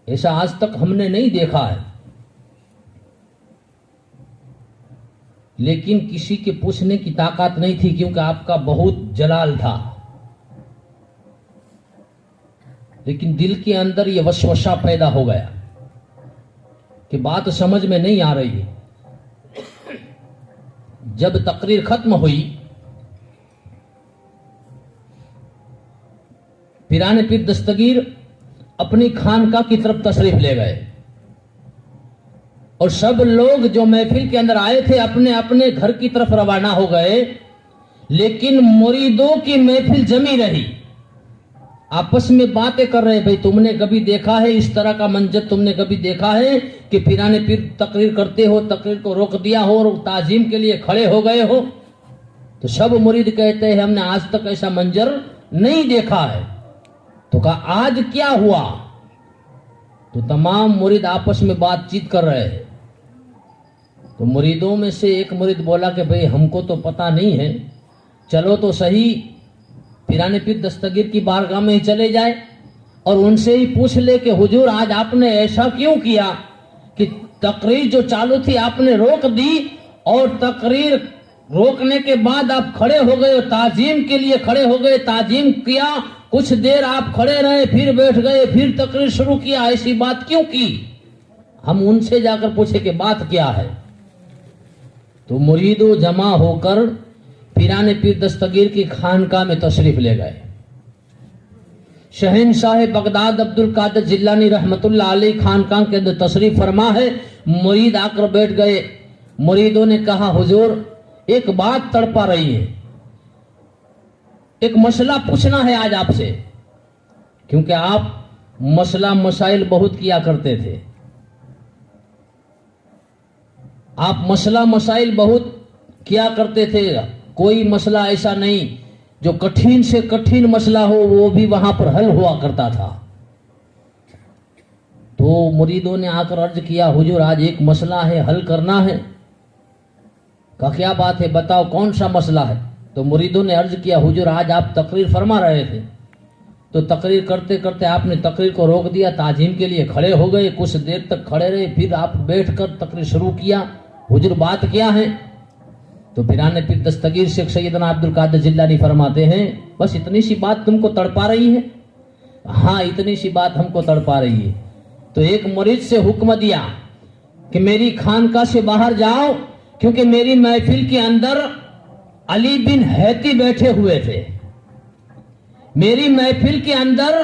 ऐसा आज तक हमने नहीं देखा है। लेकिन किसी के पूछने की ताकत नहीं थी क्योंकि आपका बहुत जलाल था। लेकिन दिल के अंदर यह वसवसा पैदा हो गया कि बात समझ में नहीं आ रही है। जब तकरीर खत्म हुई, पिराने पीर दस्तगीर अपनी खानका की तरफ तशरीफ ले गए और सब लोग जो महफिल के अंदर आए थे अपने अपने घर की तरफ रवाना हो गए। लेकिन मुरीदों की महफिल जमी रही। आपस में बातें कर रहे, भाई तुमने कभी देखा है इस तरह का मंजर? तुमने कभी देखा है कि पिराने पीर तकरीर करते हो, तकरीर को रोक दिया हो और ताजीम के लिए खड़े हो गए हो? तो सब मुरीद कहते हैं हमने आज तक ऐसा मंजर नहीं देखा है। तो कहा आज क्या हुआ? तो तमाम मुरीद आपस में बातचीत कर रहे हैं। तो मुरीदों में से एक मुरीद बोला कि भाई हमको तो पता नहीं है, चलो तो सही पिराने पीर दस्तगीर की बारगाह में ही चले जाए और उनसे ही पूछ ले कि हुजूर आज आपने ऐसा क्यों किया कि तकरीर जो चालू थी आपने रोक दी और तकरीर रोकने के बाद आप खड़े हो गए, ताजीम के लिए खड़े हो गए, ताजीम किया, कुछ देर आप खड़े रहे, फिर बैठ गए, फिर तकरीर शुरू किया, ऐसी बात क्यों की? हम उनसे जाकर पूछे कि बात क्या है। तो मुरीदों जमा होकर पिराने पीर दस्तगीर की खानका में तशरीफ ले गए। शहंशाह बगदाद अब्दुल कादिर जिलानी रहमतुल्लाह अलैह खानका के अंदर तशरीफ फरमा है। मुरीद आकर बैठ गए। मुरीदों ने कहा हुजूर एक बात तड़पा रही है, एक मसला पूछना है आज आपसे, क्योंकि आप मसला मसाइल बहुत किया करते थे। आप मसला मसाइल बहुत किया करते थे, कोई मसला ऐसा नहीं जो कठिन से कठिन मसला हो वो भी वहां पर हल हुआ करता था। तो मुरीदों ने आकर अर्ज किया, हुजूर आज एक मसला है, हल करना है। कहा क्या बात है, बताओ कौन सा मसला है। तो मुरीदों ने अर्ज किया, हुजूर आज आप तकरीर फरमा रहे थे, तो तकरीर करते करते आपने तकरीर को रोक दिया, ताजीम के लिए खड़े हो गए, कुछ देर तक खड़े रहे, फिर आप बैठकर तकरीर शुरू किया। हुजूर बात क्या है। तो पिराने पीर दस्तगीर शेख सैयदना अब्दुल कादिर जिलानी फरमाते हैं, बस इतनी सी बात तुमको तड़पा रही है। हाँ इतनी सी बात हमको तड़पा रही है। तो एक मुरीद से हुक्म दिया कि मेरी खानका से बाहर जाओ, क्योंकि मेरी महफिल के अंदर अली बिन हैती बैठे हुए थे। मेरी महफिल के अंदर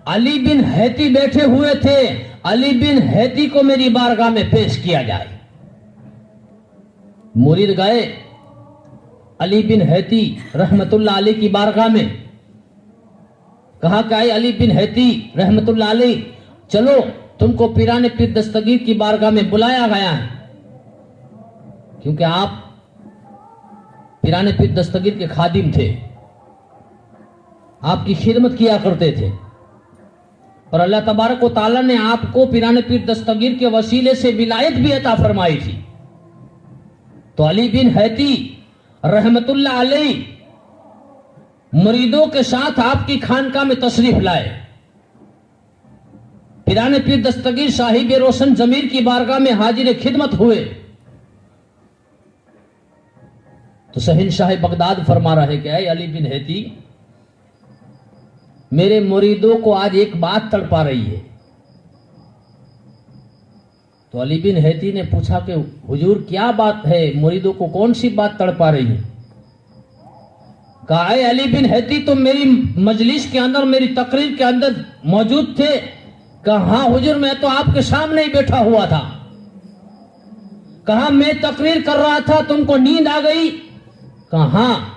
अली बिन हैती बैठे हुए थे, अली बिन हैती को मेरी बारगाह में पेश किया जाए। मुरीद गए अली बिन हैती रहमतुल्लाह अलैह की बारगाह में। कहा कि अली बिन हैती रहमतुल्लाह अलैह, चलो तुमको पिराने पीर दस्तगीर की बारगाह में बुलाया गया है, क्योंकि आप पिराने पीर दस्तगीर के खादिम थे, आपकी खिदमत किया करते थे, और अल्लाह तबारक व तआला ने आपको पिराने पीर दस्तगीर के वसीले से विलायत भी अता फरमाई थी। तो अली बिन हैती रहमतुल्लाह अलैह मुरीदों के साथ आपकी खानका में तशरीफ लाए। पिराने पीर दस्तगीर साहिब रोशन जमीर की बारगाह में हाजिर खिदमत हुए। तो शहंशाह बगदाद फरमा रहे कि ऐ अली बिन हैती, मेरे मुरीदों को आज एक बात तड़पा रही है। तो अली बिन हैती ने पूछा कि हुजूर क्या बात है, मुरीदों को कौन सी बात तड़पा रही है। कहा ऐ अली बिन हैती, तुम मेरी मजलिस के अंदर, मेरी तकरीर के अंदर मौजूद थे। कहा हाँ हुजूर, मैं तो आपके सामने ही बैठा हुआ था। कहा मैं तकरीर कर रहा था, तुमको नींद आ गई। कहा हाँ।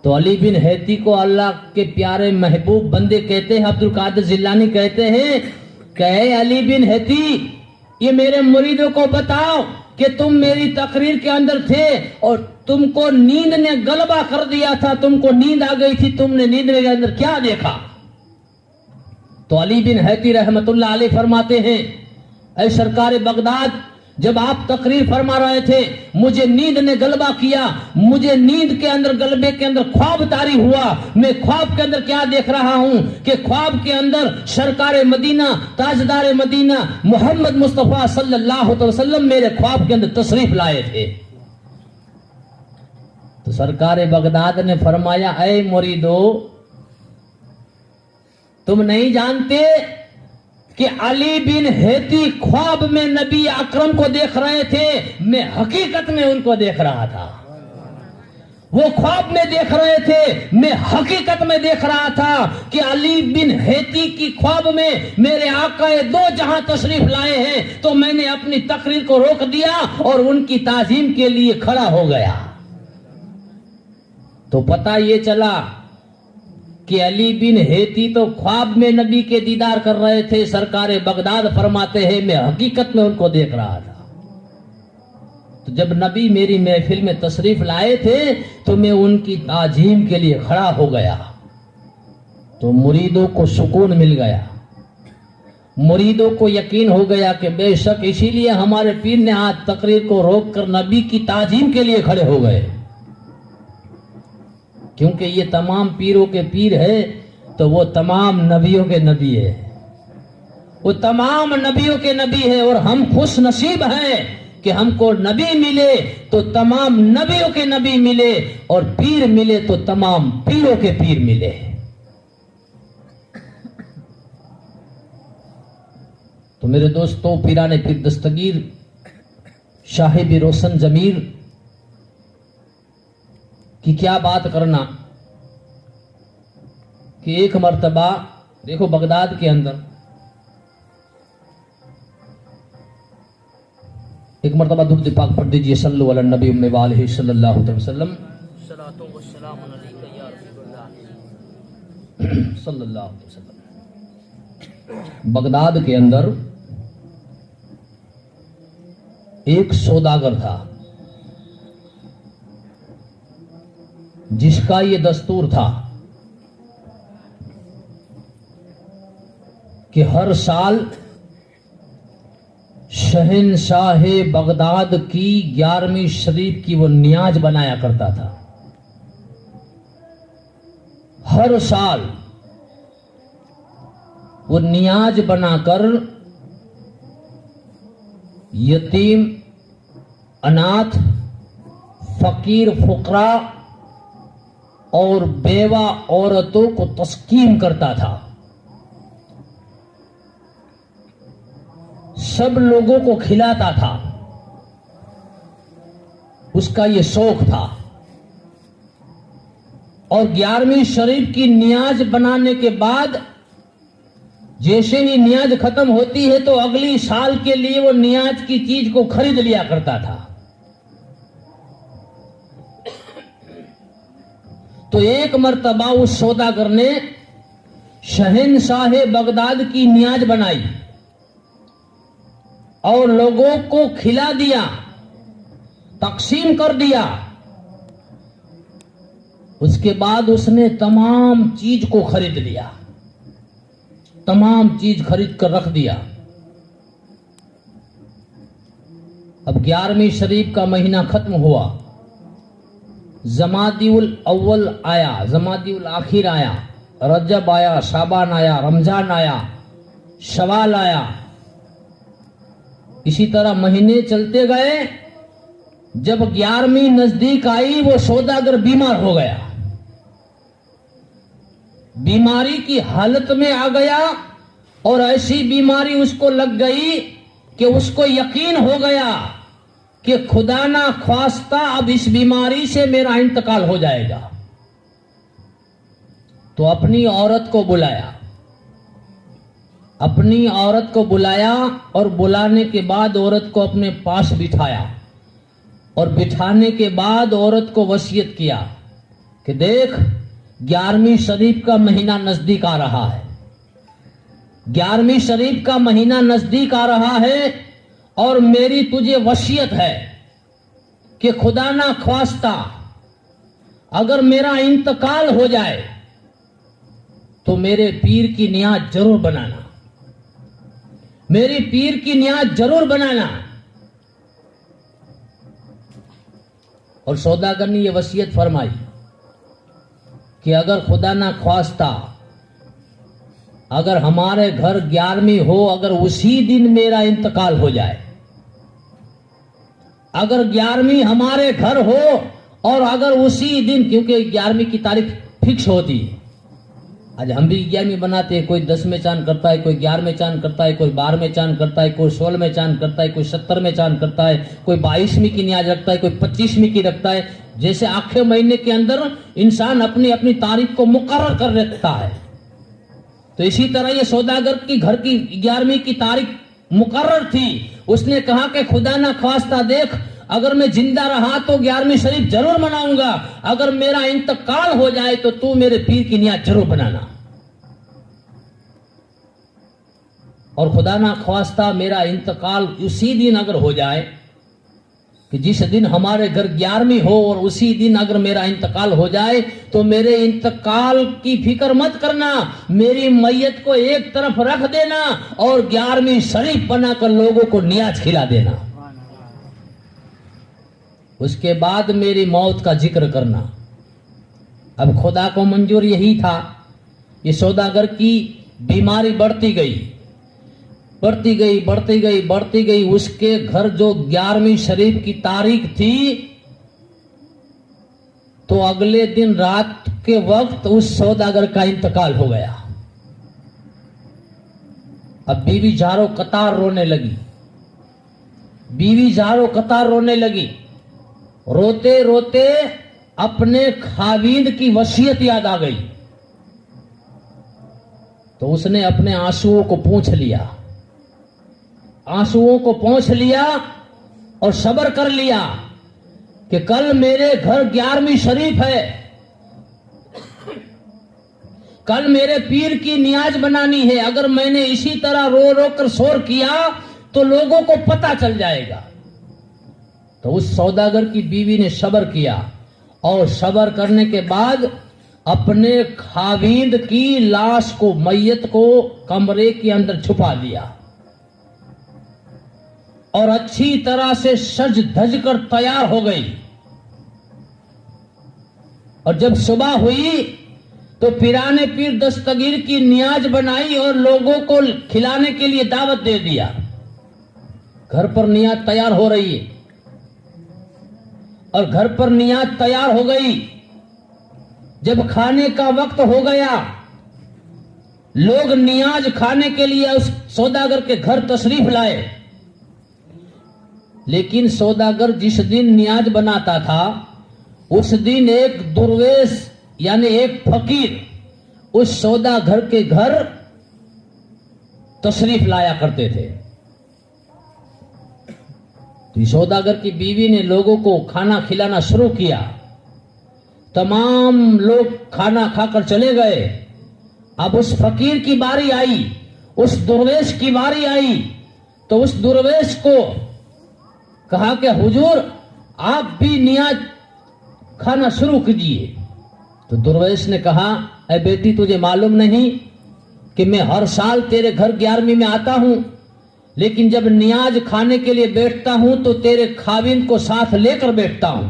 तो अली बिन हैती को अल्लाह के प्यारे महबूब बंदे कहते हैं, अब्दुल कादिर जिलानी कहते हैं कि अली बिन हैती, ये मेरे मुरीदों को बताओ कि तुम मेरी तकरीर के अंदर थे और तुमको नींद ने गलबा कर दिया था, तुमको नींद आ गई थी, तुमने नींद के अंदर क्या देखा। तो अली बिन हैती रहमतुल्लाह अलैह फरमाते हैं, ऐ सरकार बगदाद, जब आप तकरीर फरमा रहे थे मुझे नींद ने गलबा किया, मुझे नींद के अंदर, गलबे के अंदर ख्वाब तारी हुआ। मैं ख्वाब के अंदर क्या देख रहा हूं कि ख्वाब के अंदर सरकार मदीना, ताजदार मदीना मोहम्मद मुस्तफा सल्लल्लाहु अलैहि वसल्लम मेरे ख्वाब के अंदर तशरीफ लाए थे। तो सरकार बगदाद ने फरमाया, ऐ मुरीदो, तुम नहीं जानते कि अली बिन हैती ख्वाब में नबी अकरम को देख रहे थे, मैं हकीकत में उनको देख रहा था। वो ख्वाब में देख रहे थे, मैं हकीकत में देख रहा था कि अली बिन हैती की ख्वाब में मेरे आकाए दो जहां तशरीफ लाए हैं। तो मैंने अपनी तकरीर को रोक दिया और उनकी ताजीम के लिए खड़ा हो गया। तो पता ये चला कि अली बिन हैती तो ख्वाब में नबी के दीदार कर रहे थे। सरकार बगदाद फरमाते हैं मैं हकीकत में उनको देख रहा था। तो जब नबी मेरी महफिल में तशरीफ लाए थे तो मैं उनकी ताजीम के लिए खड़ा हो गया। तो मुरीदों को सुकून मिल गया, मुरीदों को यकीन हो गया कि बेशक इसीलिए हमारे पीर ने आज तकरीर को रोककर नबी की ताजीम के लिए खड़े हो गए, क्योंकि ये तमाम पीरों के पीर है तो वो तमाम नबियों के नबी है, वो तमाम नबियों के नबी है। और हम खुश नसीब हैं कि हमको नबी मिले तो तमाम नबियों के नबी मिले, और पीर मिले तो तमाम पीरों के पीर मिले। तो मेरे दोस्तों, पीराने पीर दस्तगीर साहिब रोशन जमीर कि क्या बात करना कि एक मर्तबा देखो बगदाद के अंदर एक मर्तबा दुरूद पाक पढ़ दीजिए, सल्लल्लाहु अलैहि नबी उम्मे वालिहि सल्लल्लाहु अलैहि वसल्लम, सलातो व सलाम अलैका या रसूलल्लाह सल्लल्लाहु अलैहि वसल्लम। बगदाद के अंदर एक सौदागर था जिसका ये दस्तूर था कि हर साल शहनशाह बगदाद की 11वीं शरीफ की वो नियाज बनाया करता था। हर साल वो नियाज बनाकर यतीम, अनाथ, फकीर, फुकरा और बेवा औरतों को तस्कीन करता था। सब लोगों को खिलाता था। उसका ये शौक था। और 11वीं शरीफ की नियाज बनाने के बाद जैसे ही नियाज खत्म होती है तो अगली साल के लिए वो नियाज की चीज को खरीद लिया करता था। तो एक मर्तबा उस सौदागर ने शहनशाह बगदाद की नियाज बनाई और लोगों को खिला दिया, तकसीम कर दिया। उसके बाद उसने तमाम चीज को खरीद लिया, तमाम चीज खरीद कर रख दिया। अब 11वीं शरीफ का महीना खत्म हुआ, जमादिउल अव्वल आया, जमादिउल आखिर आया, रजब आया, शाबान आया, रमजान आया, शवाल आया। इसी तरह महीने चलते गए। जब 11वीं नजदीक आई वो सौदागर बीमार हो गया, बीमारी की हालत में आ गया और ऐसी बीमारी उसको लग गई कि उसको यकीन हो गया कि खुदा ना ख्वास्ता अब इस बीमारी से मेरा इंतकाल हो जाएगा। तो अपनी औरत को बुलाया, अपनी औरत को बुलाया और बुलाने के बाद औरत को अपने पास बिठाया और बिठाने के बाद औरत को वसीयत किया कि देख 11वीं शरीफ का महीना नजदीक आ रहा है, 11वीं शरीफ का महीना नजदीक आ रहा है और मेरी तुझे वसीयत है कि खुदा ना ख्वास्ता अगर मेरा इंतकाल हो जाए तो मेरे पीर की नियाज जरूर बनाना, मेरी पीर की नियाज जरूर बनाना। और सौदागर ने यह वसीयत फरमाई कि अगर खुदा ना ख्वास्ता अगर हमारे घर 11वीं हो, अगर उसी दिन मेरा इंतकाल हो जाए, अगर 11वीं हमारे घर हो और अगर उसी दिन, क्योंकि 11वीं की तारीख फिक्स होती है। आज हम भी 11वीं बनाते हैं, कोई 10 में चांद करता है, कोई 11 में चांद करता है, कोई 12 में चांद करता है, कोई 16 में चांद करता है, कोई 70 में चांद करता है, कोई 22वीं की नियाज रखता है, कोई 25वीं की रखता है। जैसे आखिर महीने के अंदर इंसान अपनी अपनी तारीख को मुकर्रर कर रखता है, तो इसी तरह ये सौदागर की घर की 11वीं की तारीख मुकर्रर थी। उसने कहा कि खुदा ना ख्वास्ता देख अगर मैं जिंदा रहा तो 11वीं शरीफ जरूर मनाऊंगा, अगर मेरा इंतकाल हो जाए तो तू मेरे पीर की नियाज जरूर बनाना। और खुदा ना ख्वास्ता मेरा इंतकाल उसी दिन अगर हो जाए कि जिस दिन हमारे घर 11वीं हो और उसी दिन अगर मेरा इंतकाल हो जाए तो मेरे इंतकाल की फिक्र मत करना, मेरी मैयत को एक तरफ रख देना और 11वीं शरीफ बनाकर लोगों को नियाज खिला देना। उसके बाद मेरी मौत का जिक्र करना। अब खुदा को मंजूर यही था। ये सौदागर की बीमारी बढ़ती गई, बढ़ती गई, बढ़ती गई, बढ़ती गई। उसके घर जो 11वीं शरीफ की तारीख थी तो अगले दिन रात के वक्त उस सौदागर का इंतकाल हो गया। अब बीवी जारो कतार रोने लगी, बीवी जारो कतार रोने लगी। रोते रोते अपने खावींद की वसीयत याद आ गई तो उसने अपने आंसुओं को पोंछ लिया, आंसुओं को पोंछ लिया और सब्र कर लिया कि कल मेरे घर 11वीं शरीफ है, कल मेरे पीर की नियाज बनानी है, अगर मैंने इसी तरह रो रो कर शोर किया तो लोगों को पता चल जाएगा। तो उस सौदागर की बीवी ने सब्र किया और सब्र करने के बाद अपने खाविंद की लाश को, मैयत को कमरे के अंदर छुपा लिया और अच्छी तरह से सज धज कर तैयार हो गई। और जब सुबह हुई तो पिराने पीर दस्तगीर की नियाज बनाई और लोगों को खिलाने के लिए दावत दे दिया। घर पर नियाज तैयार हो रही है और घर पर नियाज तैयार हो गई। जब खाने का वक्त हो गया, लोग नियाज खाने के लिए उस सौदागर के घर तशरीफ लाए। लेकिन सौदागर जिस दिन नियाज बनाता था, उस दिन एक दुर्वेश यानी एक फकीर उस सौदागर के घर तशरीफ लाया करते थे। तो सौदागर की बीवी ने लोगों को खाना खिलाना शुरू किया। तमाम लोग खाना खाकर चले गए। अब उस फकीर की बारी आई, उस दुर्वेश की बारी आई। तो उस दुर्वेश को कहा कि हुजूर आप भी नियाज खाना शुरू कीजिए। तो दुर्वेश ने कहा, ऐ बेटी तुझे मालूम नहीं कि मैं हर साल तेरे घर 11वीं में आता हूं, लेकिन जब नियाज खाने के लिए बैठता हूं तो तेरे खाविंद को साथ लेकर बैठता हूं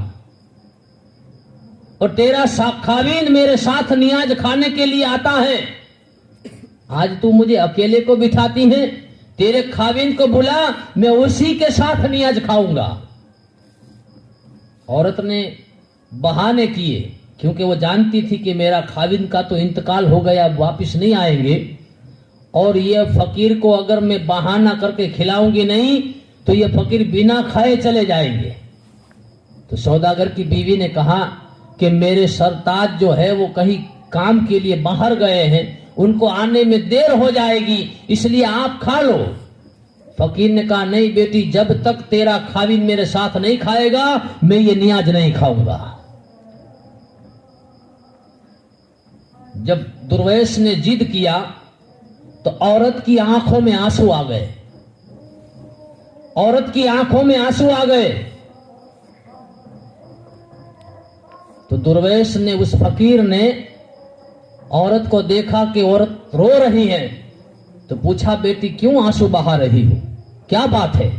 और तेरा खाविंद मेरे साथ नियाज खाने के लिए आता है। आज तू मुझे अकेले को बिठाती है, तेरे खाविंद को बुला, मैं उसी के साथ नियाज खाऊंगा। औरत ने बहाने किए, क्योंकि वो जानती थी कि मेरा खाविंद का तो इंतकाल हो गया, अब वापिस नहीं आएंगे, और ये फकीर को अगर मैं बहाना करके खिलाऊंगी नहीं तो ये फकीर बिना खाए चले जाएंगे। तो सौदागर की बीवी ने कहा कि मेरे सरताज जो है वो कहीं काम के लिए बाहर गए हैं, उनको आने में देर हो जाएगी, इसलिए आप खा लो। फकीर ने कहा, नहीं बेटी, जब तक तेरा खाविंद मेरे साथ नहीं खाएगा मैं ये नियाज नहीं खाऊंगा। जब दुर्वेश ने जिद किया तो औरत की आंखों में आंसू आ गए। औरत की आंखों में आंसू आ गए। तो दुर्वेश ने, उस फकीर ने औरत को देखा कि औरत रो रही है, तो पूछा, बेटी क्यों आंसू बहा रही हो, क्या बात है?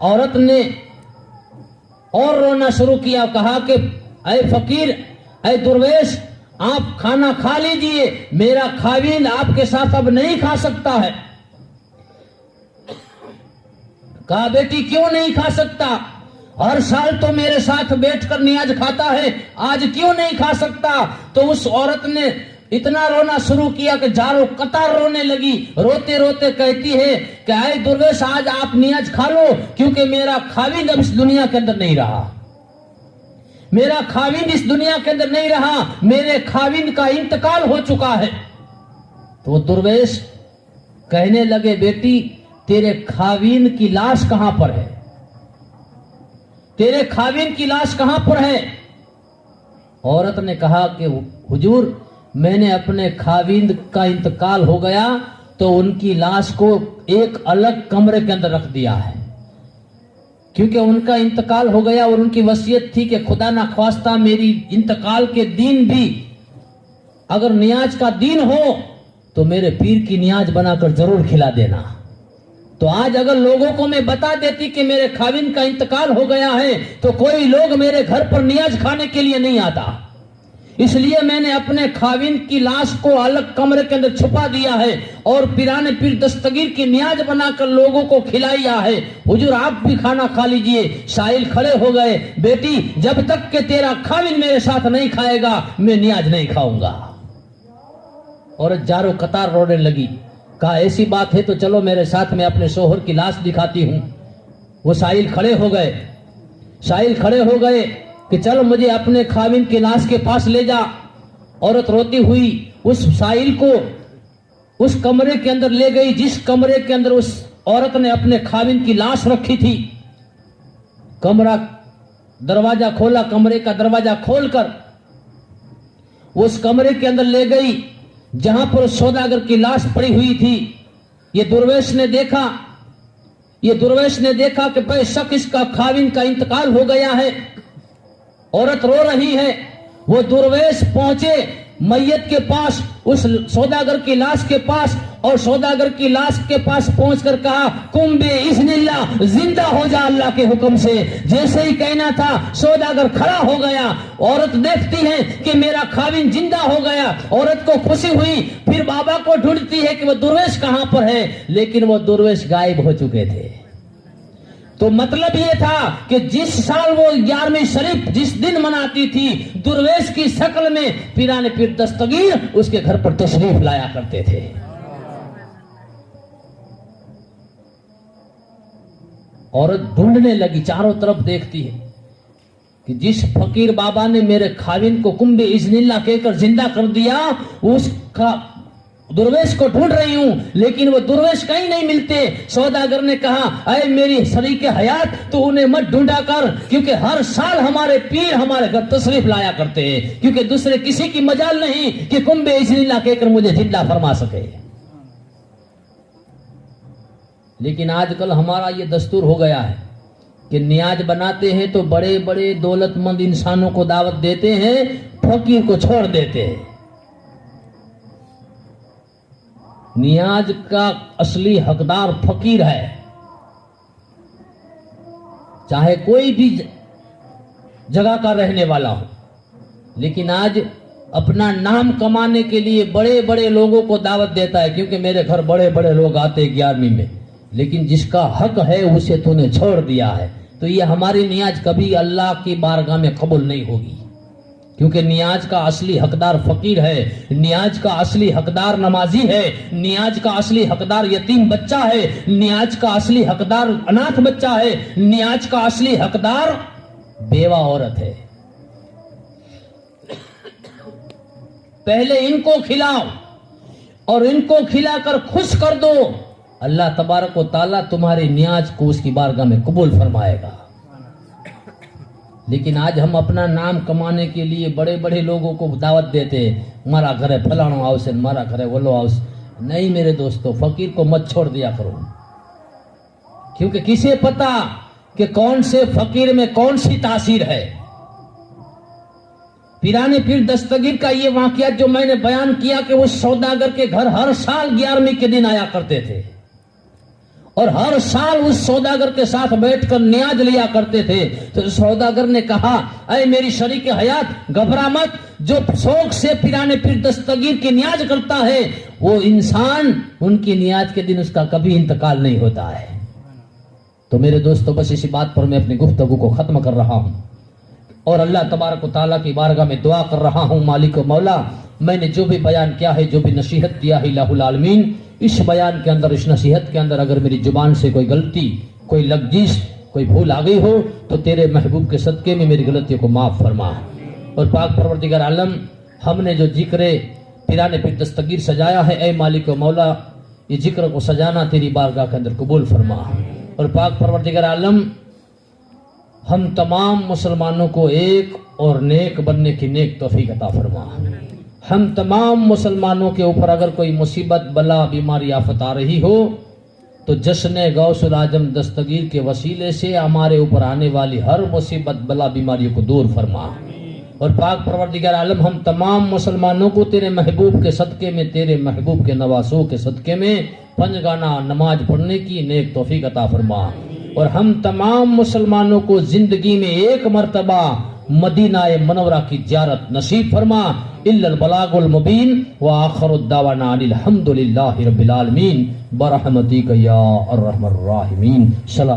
औरत ने और रोना शुरू किया, कहा कि ऐ फकीर, ऐ दुर्वेश, आप खाना खा लीजिए, मेरा खाविंद आपके साथ अब नहीं खा सकता है। कहा, बेटी क्यों नहीं खा सकता? हर साल तो मेरे साथ बैठकर नियाज खाता है, आज क्यों नहीं खा सकता? तो उस औरत ने इतना रोना शुरू किया कि जारो कतार रोने लगी। रोते रोते कहती है कि ऐ दुर्वेश, आज आप नियाज खा लो, क्योंकि मेरा खाविंद अब इस दुनिया के अंदर नहीं रहा। मेरा खाविंद इस दुनिया के अंदर नहीं रहा, मेरे खाविंद का इंतकाल हो चुका है। तो दुर्वेश कहने लगे, बेटी तेरे खाविंद की लाश कहां पर है? तेरे खाविंद की लाश कहां पर है? औरत ने कहा कि हुजूर, मैंने अपने खाविंद का इंतकाल हो गया तो उनकी लाश को एक अलग कमरे के अंदर रख दिया है, क्योंकि उनका इंतकाल हो गया और उनकी वसीयत थी कि खुदा ना ख्वास्ता मेरी इंतकाल के दिन भी अगर नियाज का दिन हो तो मेरे पीर की नियाज बनाकर जरूर खिला देना। तो आज अगर लोगों को मैं बता देती कि मेरे खाविंद का इंतकाल हो गया है तो कोई लोग मेरे घर पर नियाज खाने के लिए नहीं आता, इसलिए मैंने अपने खाविंद की लाश को अलग कमरे के अंदर छुपा दिया है और पिराने पीर दस्तगीर की नियाज बनाकर लोगों को खिलाया है। हुजूर आप भी खाना खा लीजिए। साहिल खड़े हो गए, बेटी जब तक के तेरा खाविंद मेरे साथ नहीं खाएगा मैं नियाज नहीं खाऊंगा। औरत जारो कतार रोने लगी। कहा, ऐसी बात है तो चलो मेरे साथ, मैं अपने शोहर की लाश दिखाती हूं। वो साहिल खड़े हो गए। साहिल खड़े हो गए कि चलो मुझे अपने खाविंद की लाश के पास ले जा। औरत रोती हुई उस साहिल को उस कमरे के अंदर ले गई जिस कमरे के अंदर उस औरत ने अपने खाविंद की लाश रखी थी। कमरा दरवाजा खोला, कमरे का दरवाजा खोलकर उस कमरे के अंदर ले गई जहां पर सौदागर की लाश पड़ी हुई थी। ये दुर्वेश ने देखा कि बेशक इसका खाविन का इंतकाल हो गया है। औरत रो रही है। वो दुर्वेश पहुंचे मैयत के पास, उस सौदागर की लाश के पास, और सौदागर की लाश के पास पहुंचकर कहा, कुम बे इज़्निल्लाह, जिंदा हो जा अल्लाह के हुक्म से। जैसे ही कहना था सौदागर खड़ा हो गया। औरत देखती है कि मेरा खाविन जिंदा हो गया। औरत को खुशी हुई, फिर बाबा को ढूंढती है कि वो दुर्वेश कहां पर है, लेकिन वो दुर्वेश गायब हो चुके थे। तो मतलब ये था कि जिस साल वो 11वीं शरीफ जिस दिन मनाती थी, दुर्वेश की शक्ल में पीराने पीर दस्तगीर उसके घर पर तशरीफ लाया करते थे। औरत ढूंढने लगी, चारों तरफ देखती है कि जिस फकीर बाबा ने मेरे खाविन को कुंबे इज़्निल्लाह कहकर जिंदा कर दिया, उसका दुर्वेश को ढूंढ रही हूं, लेकिन वो दुर्वेश कहीं नहीं मिलते। सौदागर ने कहा, अरे मेरी शरीके हयात, तो उन्हें मत ढूंढा कर, क्योंकि हर साल हमारे पीर हमारे घर तशरीफ लाया करते हैं, क्योंकि दूसरे किसी की मजाल नहीं कि कुंबे इज़्निल्लाह कहकर मुझे जिंदा फरमा सके। लेकिन आजकल हमारा ये दस्तूर हो गया है कि नियाज बनाते हैं तो बड़े बड़े दौलतमंद इंसानों को दावत देते हैं, फकीर को छोड़ देते हैं। नियाज का असली हकदार फकीर है, चाहे कोई भी जगह का रहने वाला हो। लेकिन आज अपना नाम कमाने के लिए बड़े बड़े लोगों को दावत देता है, क्योंकि मेरे घर बड़े बड़े लोग आते 11वीं में, लेकिन जिसका हक है उसे तूने छोड़ दिया है। तो ये हमारी नियाज कभी अल्लाह की बारगाह में कबूल नहीं होगी, क्योंकि नियाज का असली हकदार फकीर है, नियाज का असली हकदार नमाजी है, नियाज का असली हकदार यतीम बच्चा है, नियाज का असली हकदार अनाथ बच्चा है, नियाज का असली हकदार बेवा औरत है। पहले इनको खिलाओ और इनको खिलाकर खुश कर दो, अल्लाह तबारक व तआला तुम्हारी नियाज को उसकी बारगाह में कबूल फरमाएगा। लेकिन आज हम अपना नाम कमाने के लिए बड़े बड़े लोगों को दावत देते हैं, हमारा घर है फलाना हाउस है, हमारा घर है वलो हाउस। नहीं मेरे दोस्तों, फकीर को मत छोड़ दिया करो, क्योंकि किसे पता कि कौन से फकीर में कौन सी तासीर है। पीराने पीर दस्तगीर का ये वाकया जो मैंने बयान किया कि वो सौदागर के घर हर साल 11वीं के दिन आया करते थे, और हर साल उस सौदागर के साथ बैठकर नियाज लिया करते थे। तो सौदागर ने कहा, अरे मेरी शरीक हयात, घबरा मत, जो शौक से पीराने पीर दस्तगीर की नियाज करता है वो इंसान उनकी नियाज के दिन उसका कभी इंतकाल नहीं होता है। तो मेरे दोस्तों, बस इसी बात पर मैं अपनी गुफ्तगू को खत्म कर रहा हूं और अल्लाह तबारक व तआला की बारगाह में दुआ कर रहा हूं, मालिक व मौला, मैंने जो भी बयान किया है, जो भी नसीहत किया है, इलाहुल आलमीन, इस बयान के अंदर, इस नसीहत के अंदर अगर मेरी जुबान से कोई गलती, कोई लफ्ज़, कोई भूल आ गई हो तो तेरे महबूब के सदके में मेरी गलतियों को माफ़ फरमा। और पाक परवरदिगार आलम, हमने जो जिक्र पीराने पीर दस्तगीर सजाया है, ए मालिक व मौला, ये जिक्र को सजाना तेरी बारगाह के अंदर कबूल फरमा। और पाक परवरदिगार आलम, हम तमाम मुसलमानों को एक और नेक बनने की नेक तौफीक अता फरमा। हम तमाम मुसलमानों के ऊपर अगर कोई मुसीबत, बला, बीमारी, आफत आ रही हो तो जश्न गौसुल आजम दस्तगीर के वसीले से हमारे ऊपर आने वाली हर मुसीबत, बला, बीमारियों को दूर फरमा। और पाक परवरदिगार आलम, हम तमाम मुसलमानों को तेरे महबूब के सदके में, तेरे महबूब के नवासों के सदके में पंजगाना नमाज पढ़ने की नेक तौफीक अता फरमा। और हम तमाम मुसलमानों को जिंदगी में एक मर्तबा मदीना मनवरा की ज़ियारत नसीब फरमा। इल्लल बलागुल मुबीन व आखिरु दावाना अनिल हम्दुलिल्लाहि रब्बिल आलमीन बरहमतिक या अर्हमर राहिमीन। सलाम।